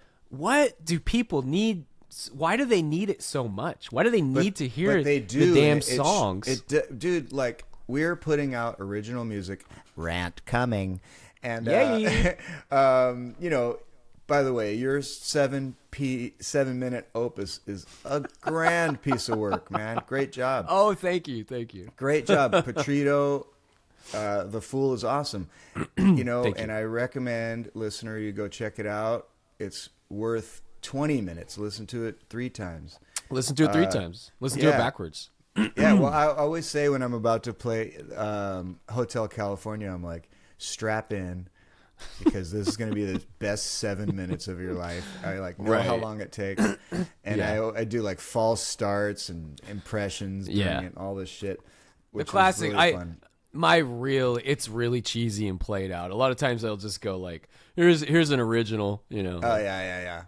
do people need? Why do they need it so much? Why do they need to hear the damn songs? Dude, like we're putting out original music. Rant coming. And you know, by the way, your 7-minute opus is a grand piece of work, man. Great job. Oh, thank you. Great job, Petrito. The Fool is awesome. You know, and I recommend listener you go check it out. It's worth 20 minutes. Listen to it 3 times. Listen to it 3 times. Listen to it backwards. Yeah. Well, I always say when I'm about to play Hotel California, I'm like, strap in because this is going to be the best 7 minutes of your life. I like know how long it takes, and I do like false starts and impressions, and all this shit. Which the classic. Really fun. It's really cheesy and played out. A lot of times they'll just go like, here's an original, you know. Oh yeah.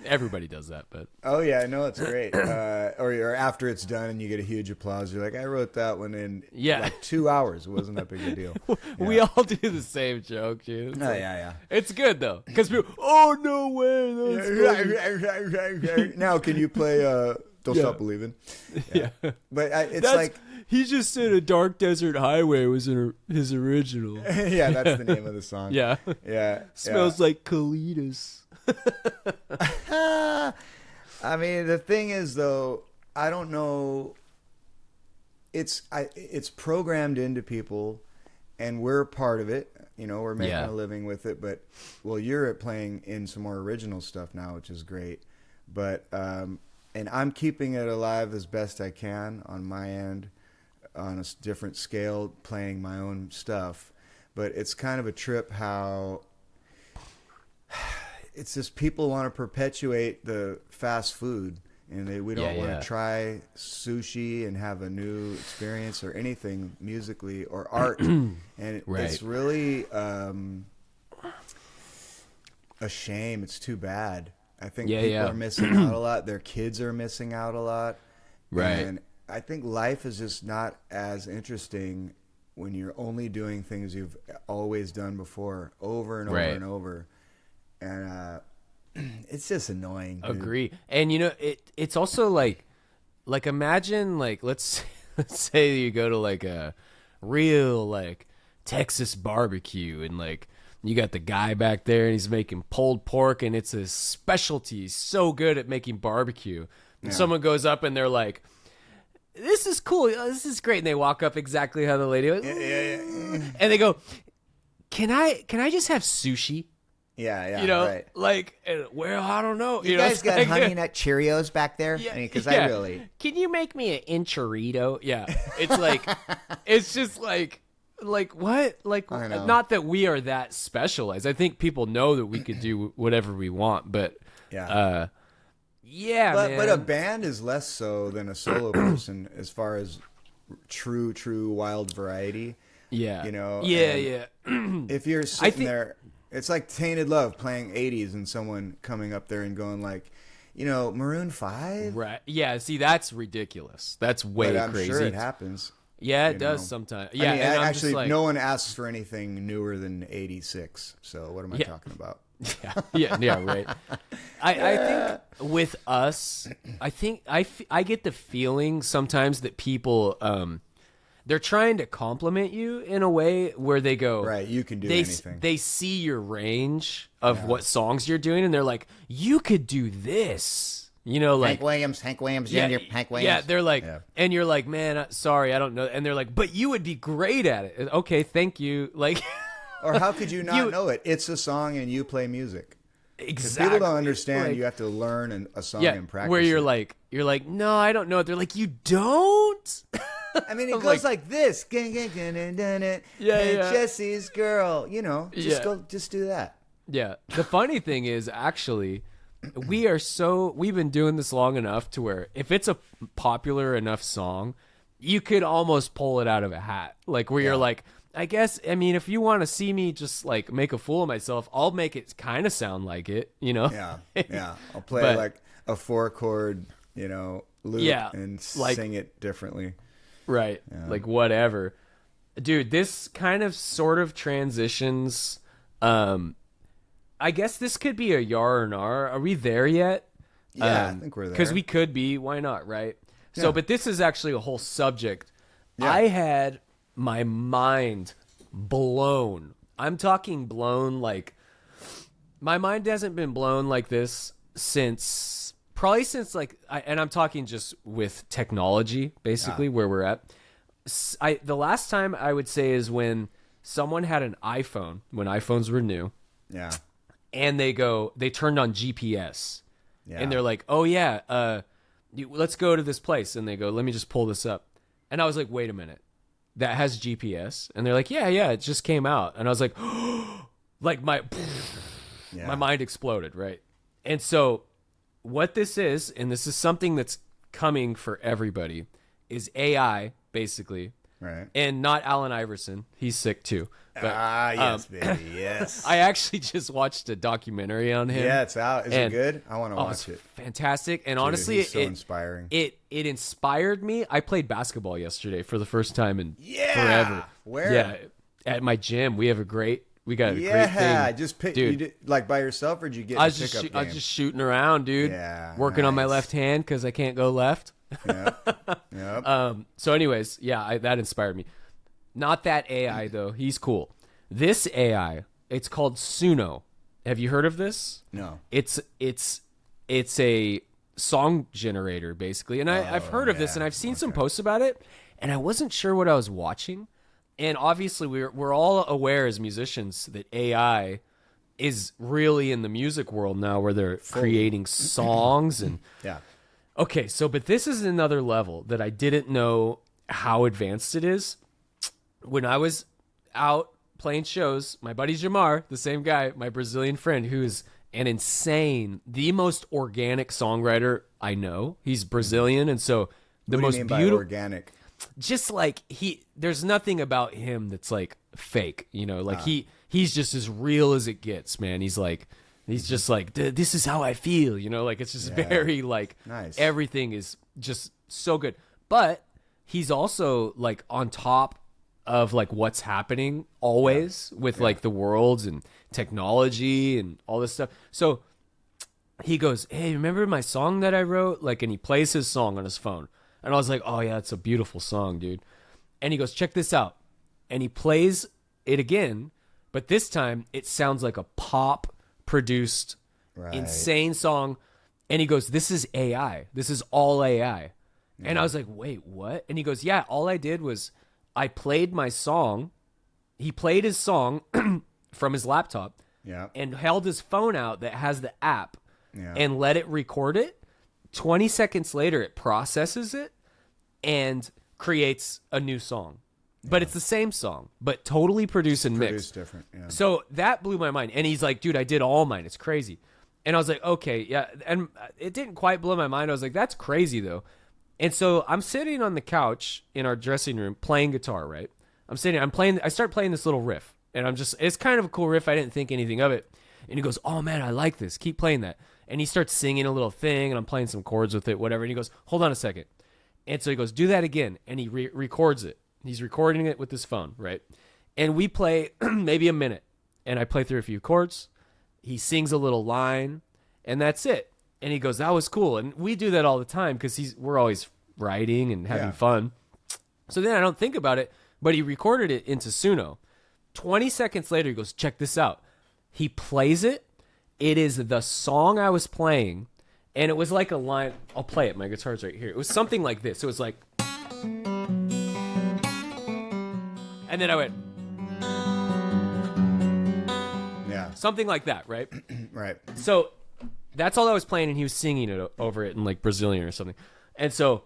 Everybody does that, but oh yeah, I know it's great. Or after it's done and you get a huge applause, you're like, I wrote that one in like 2 hours. It wasn't that big a deal. We all do the same joke, dude. Yeah. It's good though, because people, oh no way. Now can you play Don't Stop Believing? Yeah. But it's like. He just said A Dark Desert Highway was in his original. Yeah, that's the name of the song. Yeah. Smells like Colitas. I mean, the thing is, though, I don't know. It's programmed into people, and we're part of it. You know, we're making a living with it. But, well, you're playing in some more original stuff now, which is great. But, and I'm keeping it alive as best I can on my end. On a different scale, playing my own stuff, but it's kind of a trip how it's just people want to perpetuate the fast food, and we don't want to try sushi and have a new experience or anything musically or art, and it's really a shame. It's too bad. I think people are missing out a lot. Their kids are missing out a lot, and I think life is just not as interesting when you're only doing things you've always done before over and over and over. And it's just annoying. Dude. Agree. And you know, it's also like imagine like let's say you go to like a real like Texas barbecue and like you got the guy back there and he's making pulled pork and it's his specialty. He's so good at making barbecue. And someone goes up and they're like, this is cool. This is great. And they walk up exactly how the lady was. Yeah. And they go, can I just have sushi? Yeah, You know, right. like, well, I don't know. You know, guys it's got like, Honey Nut Cheerios back there? Yeah, Because yeah. I really... Can you make me an enchilito? Yeah. It's like, it's just like what? Like, I know. not that we are that specialized. I think people know that we could do whatever we want, but Yeah. yeah, man. But a band is less so than a solo person as far as true wild variety. Yeah. You know? Yeah. If you're sitting there, it's like Tainted Love playing 80s and someone coming up there and going like, Maroon 5? Right. Yeah, see, that's ridiculous. That's way But I'm crazy. sure it happens. Yeah, it does sometimes. Yeah, I mean, and I'm actually, just like, no one asks for anything newer than 86. So what am I talking about? yeah, right. I think with us, I get the feeling sometimes that people they're trying to compliment you in a way where they go, Right, you can do anything. They see your range of what songs you're doing, and they're like, you could do this. You know, like Hank Williams Jr., Hank Williams. Yeah, they're like, and you're like, man, sorry, I don't know. And they're like, but you would be great at it. Okay, thank you. Like, or how could you not know it? It's a song and you play music. Exactly. People don't understand. Like, you have to learn a song and practice. Where you're like, no, I don't know it. They're like, you don't. I mean, it goes like this. Yeah, Jesse's girl. Just do that. Yeah. The funny thing is, actually, we've been doing this long enough to where if it's a popular enough song, you could almost pull it out of a hat. Like where you're like, I guess, I mean, if you want to see me just like make a fool of myself, I'll make it kind of sound like it, Yeah. I'll play like a 4-chord, loop and sing it differently. Right. Yeah. Like whatever. Dude, this kind of sort of transitions. I guess this could be a yar or nar. Are we there yet? Yeah, I think we're there. Because we could be. Why not, right? Yeah. So, but this is actually a whole subject. Yeah. I had my mind blown. I'm talking blown like... My mind hasn't been blown like this since like... and I'm talking just with technology, basically, where we're at. The last time I would say is when someone had an iPhone, when iPhones were new. Yeah. And they turned on GPS. Yeah. And they're like, oh, yeah, let's go to this place. And they go, let me just pull this up. And I was like, wait a minute. That has GPS? And they're like, yeah, it just came out. And I was like, like my mind exploded, right? And so what this is, and this is something that's coming for everybody, is AI, basically. Right. And not Allen Iverson. He's sick too. But, yes, baby, yes. I actually just watched a documentary on him. Yeah, it's out. Is it good? I want to watch it. Fantastic. And honestly, it's so inspiring. It inspired me. I played basketball yesterday for the first time in forever. Where? Yeah, at my gym. We got a great thing. Just pick, dude. You did, like by yourself, or did you get I a was just pickup I was just shooting around, dude. Yeah, working on my nice. left hand because I can't go left. Yep. So anyways, that inspired me. Not that AI though. He's cool. This AI, it's called Suno. Have you heard of this? No. It's a song generator basically, and I've heard of this, and I've seen some posts about it, and I wasn't sure what I was watching. And obviously, we're all aware as musicians that AI is really in the music world now, where they're creating songs and yeah. Okay, so but this is another level that I didn't know how advanced it is. When I was out playing shows, my buddy Jamar, the same guy, my Brazilian friend, who is an insane, the most organic songwriter I know. He's Brazilian, and so the most beautiful, organic. Just like there's nothing about him that's like fake, like he's just as real as it gets, man. He's just like, this is how I feel, like it's just very like nice. Everything is just so good. But he's also like on top of like what's happening always with like the worlds and technology and all this stuff. So he goes, hey, remember my song that I wrote? Like, and he plays his song on his phone. And I was like, oh yeah, it's a beautiful song, dude. And he goes, check this out. And he plays it again, but this time it sounds like a pop produced insane song. And he goes, this is AI. This is all AI. And I was like, wait, what? And he goes, yeah, all I did was I played my song. He played his song from his laptop and held his phone out that has the app and let it record it. 20 seconds later, it processes it and creates a new song. But it's the same song, but totally produced and mixed. Different, yeah. So that blew my mind. And he's like, dude, I did all mine. It's crazy. And I was like, okay, yeah. And it didn't quite blow my mind. I was like, that's crazy, though. And so I'm sitting on the couch in our dressing room playing guitar, right? I start playing this little riff. And it's kind of a cool riff. I didn't think anything of it. And he goes, oh, man, I like this. Keep playing that. And he starts singing a little thing, and I'm playing some chords with it, whatever. And he goes, hold on a second. And so he goes, do that again. And he records it. He's recording it with his phone, right? And we play maybe a minute, and I play through a few chords. He sings a little line, and that's it. And he goes, that was cool. And we do that all the time because we're always writing and having fun. So then I don't think about it, but he recorded it into Suno. 20 seconds later, he goes, check this out. He plays it. It is the song I was playing, and it was like a line. I'll play it. My guitar's right here. It was something like this. It was like... And then I went, something like that, right? Right. So that's all I was playing, and he was singing it over it in like Brazilian or something. And so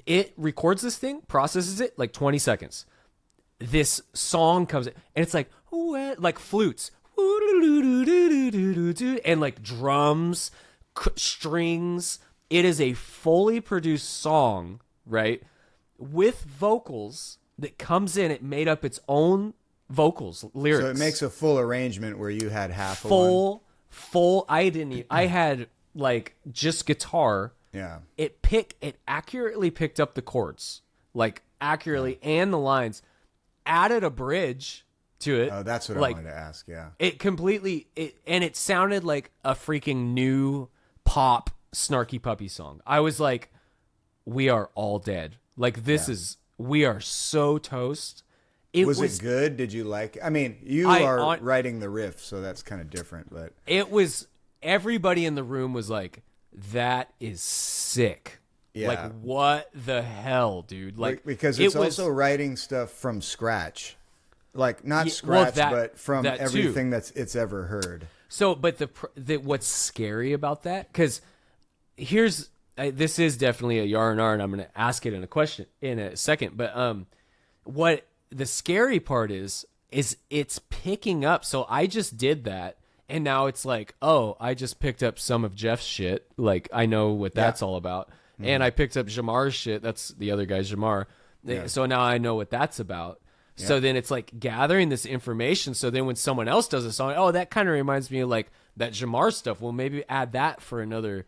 it records this thing, processes it like 20 seconds. This song comes in, and it's like flutes, and like drums, strings. It is a fully produced song, right, with vocals. That comes in, it made up its own vocals, lyrics. So it makes a full arrangement where you had half full. I had like just guitar. Yeah. It accurately picked up the chords, like accurately, and the lines. Added a bridge to it. Oh, that's what I wanted to ask. Yeah. And it sounded like a freaking new pop snarky puppy song. I was like, we are all dead. Like we are so toast. Was it good? Did you like it? I mean, you are writing the riff, so that's kind of different. But everybody in the room was like, that is sick. Yeah. Like, what the hell, dude? Like, because it's also writing stuff from scratch. Like, not scratch, but from everything it's ever heard. So, but what's scary about that, because this is definitely a R&R, and I'm going to ask it in a second. But what the scary part is it's picking up. So I just did that, and now it's like, oh, I just picked up some of Jeff's shit. Like, I know what that's all about. Mm-hmm. And I picked up Jamar's shit. That's the other guy, Jamar. Yeah. So now I know what that's about. Yeah. So then it's like gathering this information. So then when someone else does a song, oh, that kind of reminds me of like that Jamar stuff. Well, maybe add that for another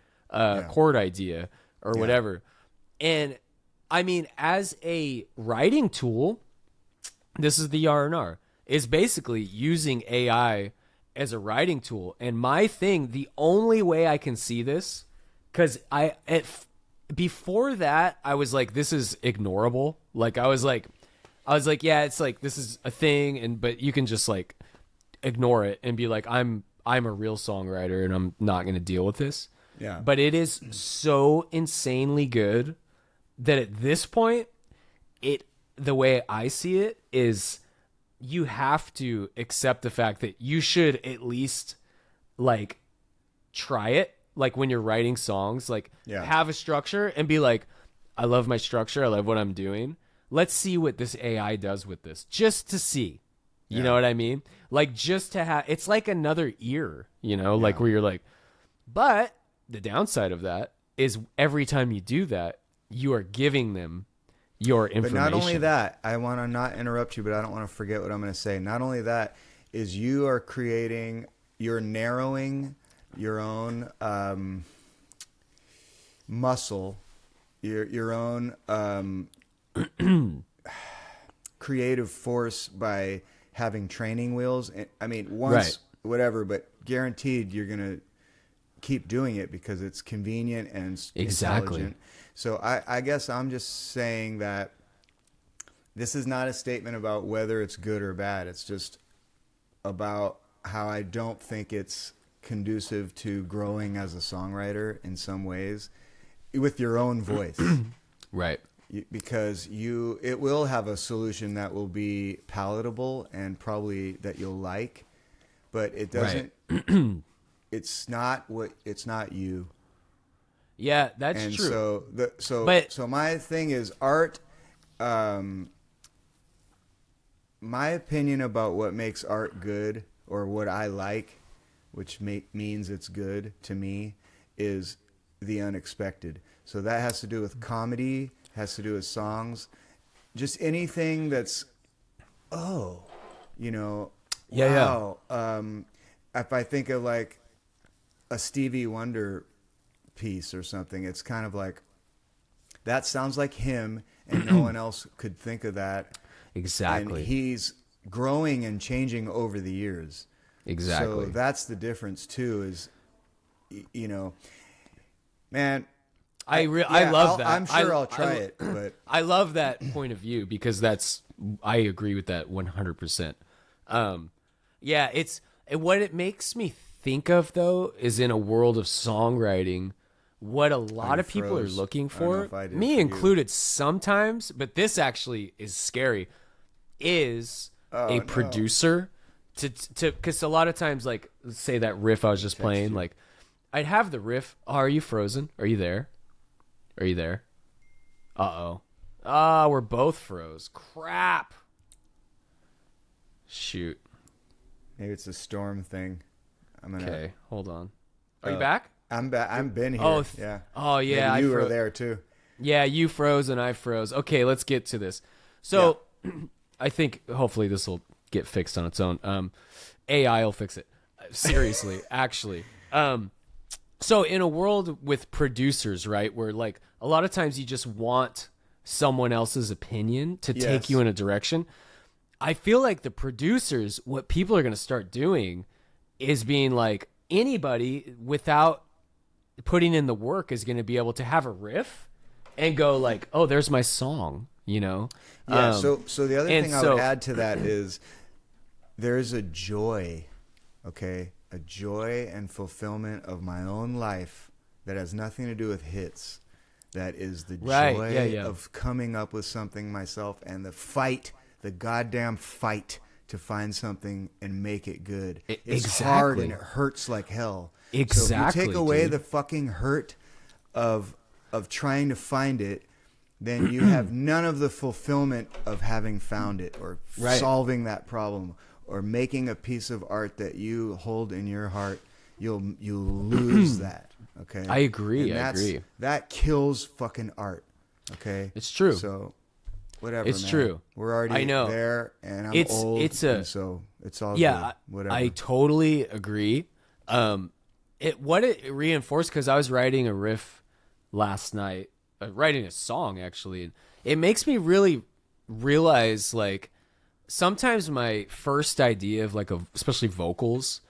chord idea or whatever. And I mean, as a writing tool, this is the R&R, is basically using AI as a writing tool. And my thing, the only way I can see this, because before that, I was like, this is ignorable. Like, I was like, yeah, it's like, this is a thing, but you can just like ignore it and be like, I'm a real songwriter and I'm not going to deal with this. Yeah. But it is so insanely good that at this point, the way I see it is you have to accept the fact that you should at least like try it. Like when you're writing songs, like have a structure and be like, I love my structure. I love what I'm doing. Let's see what this AI does with this, just to see. You know what I mean? Like just to have, it's like another ear, like where you're like, but the downside of that is every time you do that, you are giving them your information. But not only that, I want to not interrupt you, but I don't want to forget what I'm going to say. Not only that is you're narrowing your own muscle, your own creative force by having training wheels. I mean, once, whatever, but guaranteed you're going to keep doing it because it's convenient and intelligent. So I guess I'm just saying that this is not a statement about whether it's good or bad. It's just about how I don't think it's conducive to growing as a songwriter in some ways with your own voice. Right. Because it will have a solution that will be palatable and probably that you'll like, but it doesn't. Right. It's not you. Yeah, that's And true. so my thing is art. My opinion about what makes art good, or what I like, which means it's good to me, is the unexpected. So that has to do with comedy, has to do with songs, just anything that's, Yeah, wow. If I think of like a Stevie Wonder piece or something, it's kind of like, that sounds like him, and no one else could think of that. exactly. And he's growing and changing over the years. Exactly. So that's the difference too. Is man, I love that. I'm sure I'll try it, but I love that point of view because I agree with that 100%. Yeah, what it makes me think of though is in a world of songwriting, what a lot of people are looking for, me included sometimes, but this actually is scary, is a producer to because a lot of times, like, say that riff I was just playing, like I'd have the riff. Oh, are you frozen? Are you there? Are you there? Uh-oh. Ah, we're both froze. Crap. Shoot. maybe it's a storm thing. Okay, hold on. Are you back? I'm back. I've been here. Oh, yeah. Oh, yeah. Maybe you were there too. Yeah, you froze and I froze. Okay, let's get to this. So, I think hopefully this will get fixed on its own. AI will fix it. Seriously, actually. So in a world with producers, right, where like a lot of times you just want someone else's opinion to take you in a direction, I feel like the producers, what people are going to start doing is being like, anybody without putting in the work is going to be able to have a riff and go like, oh, there's my song, Yeah. So the other thing I would add to that is there's a joy, okay, a joy and fulfillment of my own life that has nothing to do with hits. That is the joy of coming up with something myself, and the goddamn fight to find something and make it good. It's hard and it hurts like hell. Exactly. So if you take away the fucking hurt of trying to find it, then you have none of the fulfillment of having found it, or solving that problem, or making a piece of art that you hold in your heart. You'll lose that. Okay. I agree. I agree. That kills fucking art. Okay. It's true. So whatever. It's man. True. We're already there, and I'm old. And so it's all good. Whatever. I totally agree. What it reinforced, because I was writing a riff last night, writing a song actually, and it makes me really realize, like, sometimes my first idea of, like, especially vocals,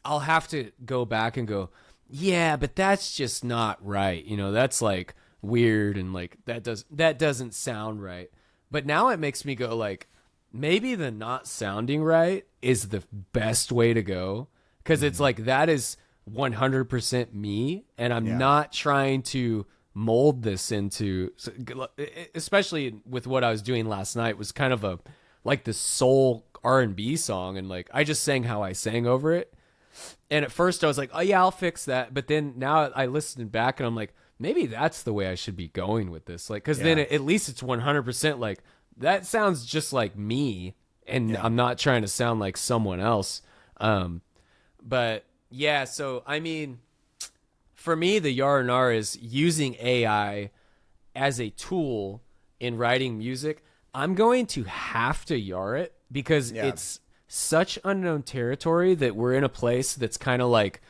I'll have to go back and go, yeah, but that's just not right. That's like weird, and like that doesn't sound right. But now it makes me go like, maybe the not sounding right is the best way to go, because it's like, that is 100% me, and I'm not trying to mold this into, especially with what I was doing last night, was kind of like the soul R&B song, and like I just sang how I sang over it. And at first I was like, oh yeah, I'll fix that. But then now I listened back and I'm like, maybe that's the way I should be going with this. Like, cause then at least it's 100% like, that sounds just like me, and I'm not trying to sound like someone else. But yeah, so I mean, for me, the R&R is using AI as a tool in writing music. I'm going to have to yar it, because it's such unknown territory that we're in a place that's kind of like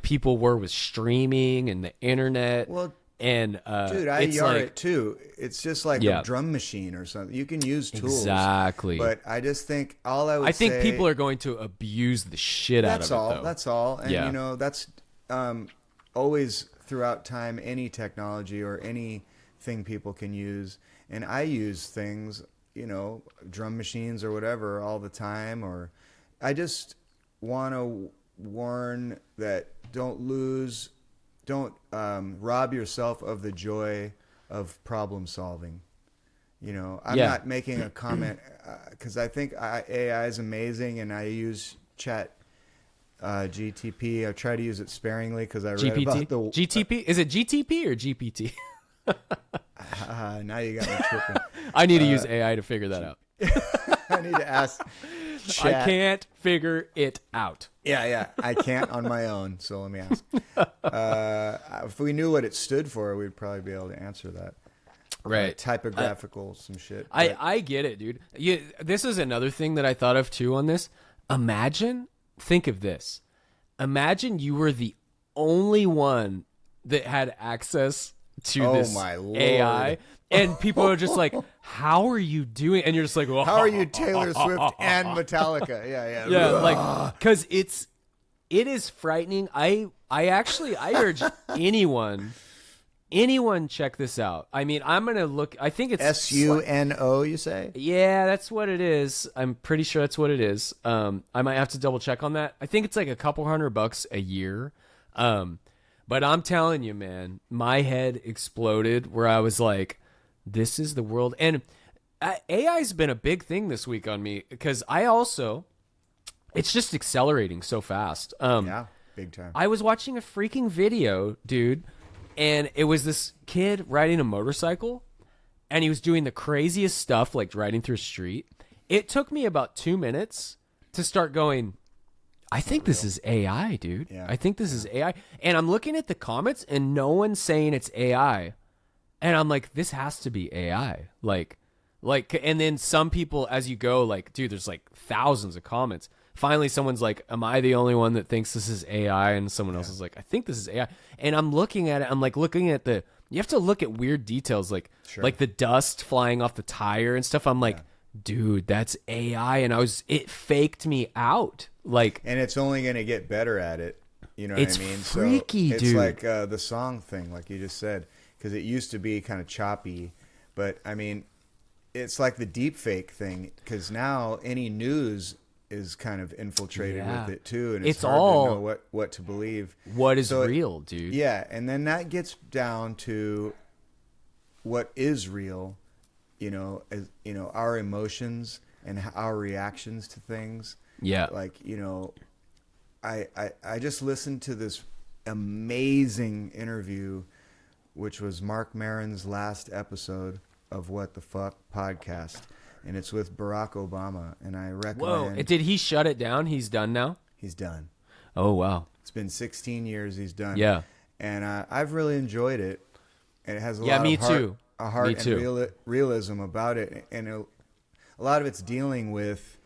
people were with streaming and the internet. Well, and dude, I yar it too. It's just like a drum machine or something. You can use tools, exactly. But I just think I think people are going to abuse the shit out of it. Though. That's all. And that's always throughout time. Any technology or anything people can use, and I use things, drum machines or whatever all the time. Or I just want to warn that don't rob yourself of the joy of problem solving. You know, I'm Yeah. not making a comment because I think AI is amazing, and I use Chat GTP. I try to use it sparingly because I read GPT? about the GTP? Is it GTP or GPT? now you got me tripping. I need to use AI to figure that out. I need to ask Chat. I can't figure it out. Yeah, I can't on my own. So let me ask. If we knew what it stood for, we'd probably be able to answer that. Right. Typographical, some shit. I get it, dude. This is another thing that I thought of too on this. Think of this. Imagine you were the only one that had access to this my Lord. AI, and people are just like, "How are you doing?" And you're just like, How are you, Taylor Swift and Metallica? Yeah. Yeah, like, because it is frightening. I urge anyone check this out. I mean, I'm gonna look. I think it's SUNO. You say? Yeah, that's what it is. I'm pretty sure that's what it is. I might have to double check on that. I think it's like a couple $100 a year. But I'm telling you, man, my head exploded where I was like, this is the world. And AI's been a big thing this week on me because it's just accelerating so fast. Yeah, big time. I was watching a freaking video, dude, and it was this kid riding a motorcycle, and he was doing the craziest stuff, like riding through a street. It took me about 2 minutes to start going, I think this is AI, dude. Yeah. I think this is AI. And I'm looking at the comments, and no one's saying it's AI. And I'm like, this has to be AI. Like, and then some people, as you go, like, dude, there's like thousands of comments. Finally, someone's like, am I the only one that thinks this is AI? And someone else is like, I think this is AI. And I'm looking at it. I'm like looking at you have to look at weird details, like the dust flying off the tire and stuff. I'm like, dude, that's AI. And it faked me out. Like, and it's only going to get better at it. You know it's what I mean? freaky, so it's dude. like the song thing, like you just said, because it used to be kind of choppy. But, I mean, it's like the deep fake thing, because now any news is kind of infiltrated with it, too. And it's hard to know what to believe. What is real, dude? Yeah, and then that gets down to what is real, our emotions and our reactions to things. Yeah. Like, I just listened to this amazing interview, which was Mark Maron's last episode of What the Fuck podcast. And it's with Barack Obama. And I recommend... Whoa. Did he shut it down? He's done now? He's done. Oh, wow. It's been 16 years he's done. Yeah. And I've really enjoyed it. And it has a lot me of heart, too. a heart Me too. and realism about it. And a lot of it's dealing with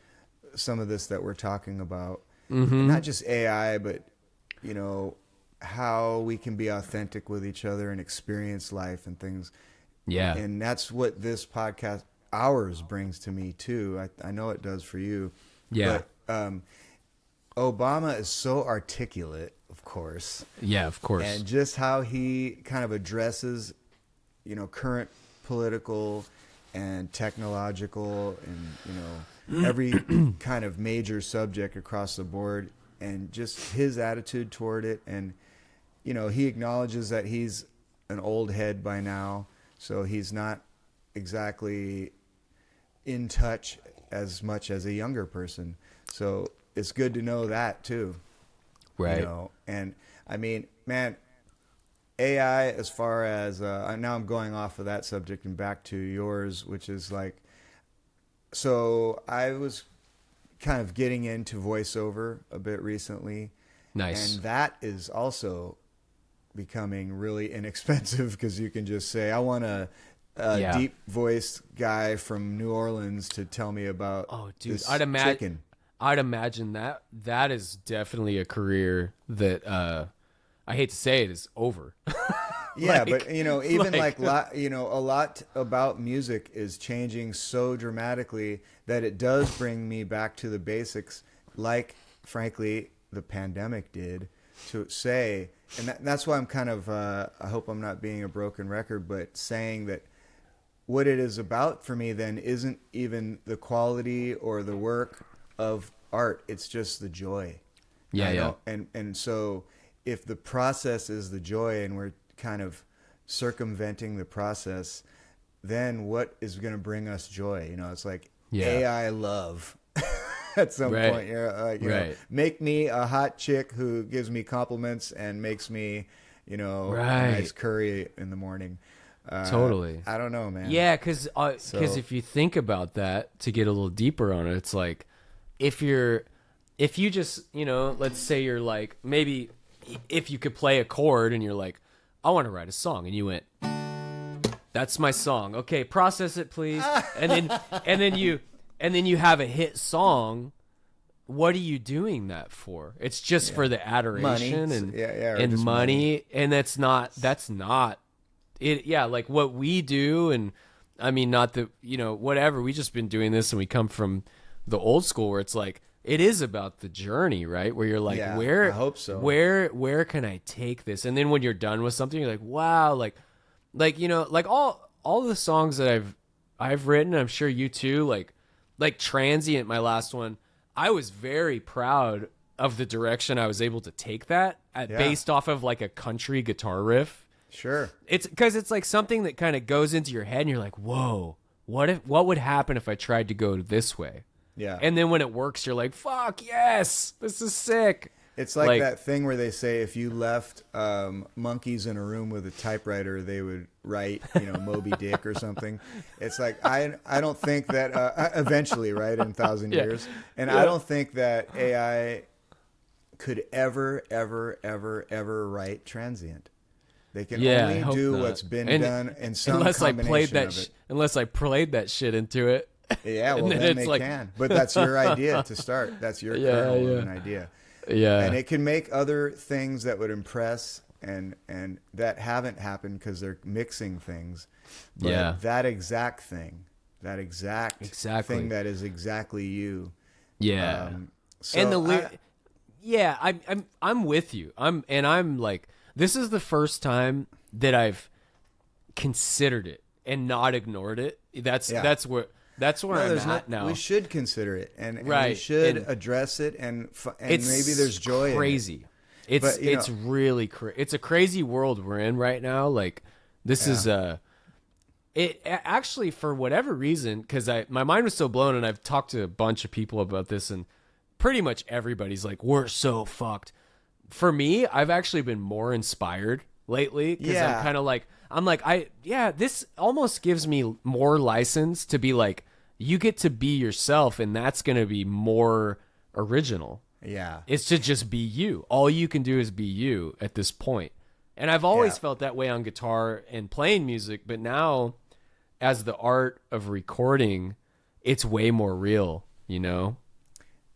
some of this that we're talking about. Mm-hmm. Not just AI, but, how we can be authentic with each other and experience life and things. Yeah. And that's what this podcast, ours, brings to me, too. I know it does for you. Yeah. But Obama is so articulate, of course. Yeah, of course. And just how he kind of addresses, current political and technological and, every kind of major subject across the board, and just his attitude toward it. And, he acknowledges that he's an old head by now, so he's not exactly in touch as much as a younger person. So it's good to know that too. Right. And I mean, man, AI, as far as now I'm going off of that subject and back to yours, which is like, so I was kind of getting into voiceover a bit recently. Nice. And that is also becoming really inexpensive, because you can just say, I want a deep voiced guy from New Orleans to tell me about this chicken. I'd imagine that is definitely a career that I hate to say it is over. Yeah, but even a lot about music is changing so dramatically that it does bring me back to the basics, like frankly the pandemic did, to say, and that's why I'm kind of I hope I'm not being a broken record, but saying that what it is about for me then isn't even the quality or the work of art, it's just the joy. Yeah. And so if the process is the joy, and we're kind of circumventing the process, then what is going to bring us joy? You know, it's like Yeah. AI love. At some Right. point, you know, make me a hot chick who gives me compliments and makes me, you know, Right. a nice curry in the morning. Totally. I don't know, man. Yeah, because So- if you think about that, to get a little deeper on it, it's like if you just, you know, let's say you're like, maybe if you could play a chord and you're like, I want to write a song, and you went, that's my song. Okay, process it, please. and then you have a hit song. What are you doing that for? It's just for the adoration Money. and or and just money, and that's not it. Yeah, like what we do, and I mean, not that, you know, whatever. We just been doing this, and we come from the old school where it's like it is about the journey, right? Where you're like, Yeah, where I hope so. Where can I take this? And then when you're done with something, you're like, wow, like you know, like all the songs that I've written, I'm sure you too, like Transient, my last one, I was very proud of the direction I was able to take that based off of like a country guitar riff. Sure. It's because it's like something that kind of goes into your head and you're like, whoa, what would happen if I tried to go this way? Yeah. And then when it works, you're like, fuck yes, this is sick. It's like that thing where they say if you left monkeys in a room with a typewriter, they would write, you know, Moby Dick or something. It's like I don't think that eventually, right, in 1,000 years, and I don't think that AI could ever write Transient. They can only do what's been done in some unless I combination played that of it. unless I played that shit into it. Yeah, well, then then it's they like- can. But that's your idea to start. That's your kernel of an idea. Yeah. And it can make other things that would impress and that haven't happened because they're mixing things. But that exact thing, Exactly. thing that is exactly you. Yeah. So And I'm with you. I'm like, this is the first time that I've considered it and not ignored it. That's where I'm at now. We should consider it, and we Right. should And address it, and It's maybe there's joy crazy. in it. But, you It's really it's a crazy world we're in right now. Like this is actually, for whatever reason, because my mind was so blown, and I've talked to a bunch of people about this, and pretty much everybody's like, we're so fucked. For me, I've actually been more inspired lately because Yeah. I'm kind of like, this almost gives me more license to be like, you get to be yourself, and that's going to be more original. Yeah. It's to just be you. All you can do is be you at this point. And I've always felt that way on guitar and playing music, but now as the art of recording, it's way more real, you know?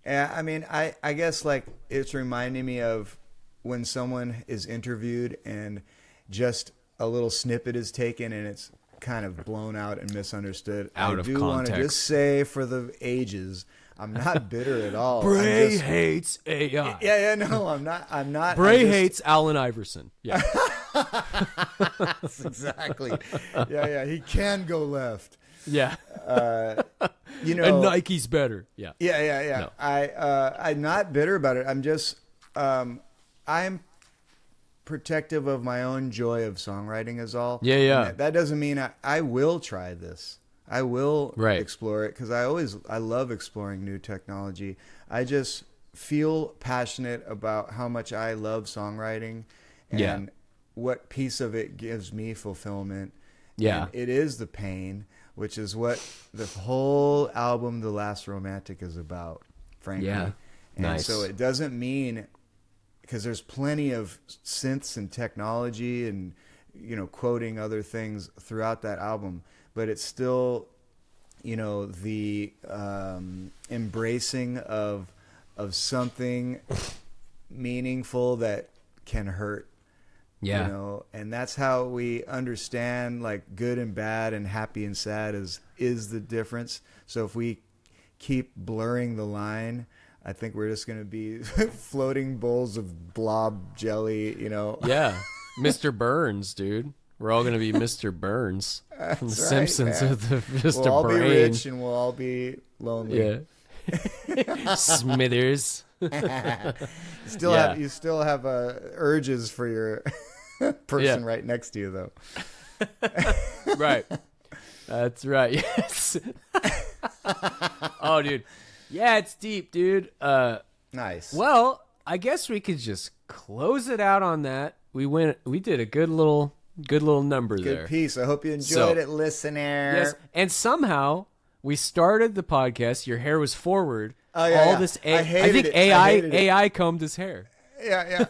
Yeah, I mean, I guess like it's reminding me of when someone is interviewed and just a little snippet is taken and it's kind of blown out and misunderstood. Out I of do want to context. just say for the ages, I'm not bitter at all. Bray hates AI. Yeah, no, I'm not. Bray hates Allen Iverson. Yeah. Exactly. Yeah, he can go left. Yeah. You know, And Nike's better. Yeah. Yeah. No. I'm not bitter about it. I'm just, I'm protective of my own joy of songwriting is all. Yeah. And that doesn't mean I will try this. I will explore it because I love exploring new technology. I just feel passionate about how much I love songwriting and what piece of it gives me fulfillment. Yeah. And it is the pain, which is what the whole album, The Last Romantic, is about, frankly. Yeah. And Nice. so it doesn't mean, because there's plenty of synths and technology and, you know, quoting other things throughout that album, but it's still, you know, the embracing of something meaningful that can hurt. Yeah. You know, and that's how we understand like good and bad and happy and sad is the difference. So if we keep blurring the line, I think we're just going to be floating bowls of blob jelly, you know. Yeah. Mr. Burns, dude. We're all going to be Mr. Burns from The Simpsons man. with the Mr. We'll all Brain. be rich and we'll all be lonely. Yeah. Smithers. You still have urges for your person right next to you, though. Right. That's right. Yes. Oh, dude. Yeah, it's deep, dude. Nice. Well, I guess we could just close it out on that. We did a good little number there. Good piece. I hope you enjoyed it, listener. Yes, and somehow we started the podcast. Your hair was forward. Oh yeah. All this. I think it. AI combed his hair. Yeah.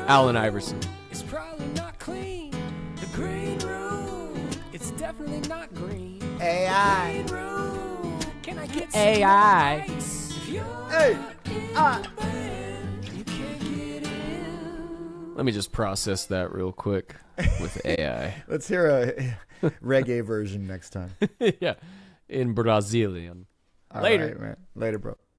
Allen Iverson. It's probably not clean. The green room. It's definitely not green. AI. Green room. Can I get some AI. ice? If you're Hey. in the band, you can't get in. Let me just process that real quick with AI. Let's hear a reggae version next time. Yeah, in Brazilian. All Later. right, man. Later, bro.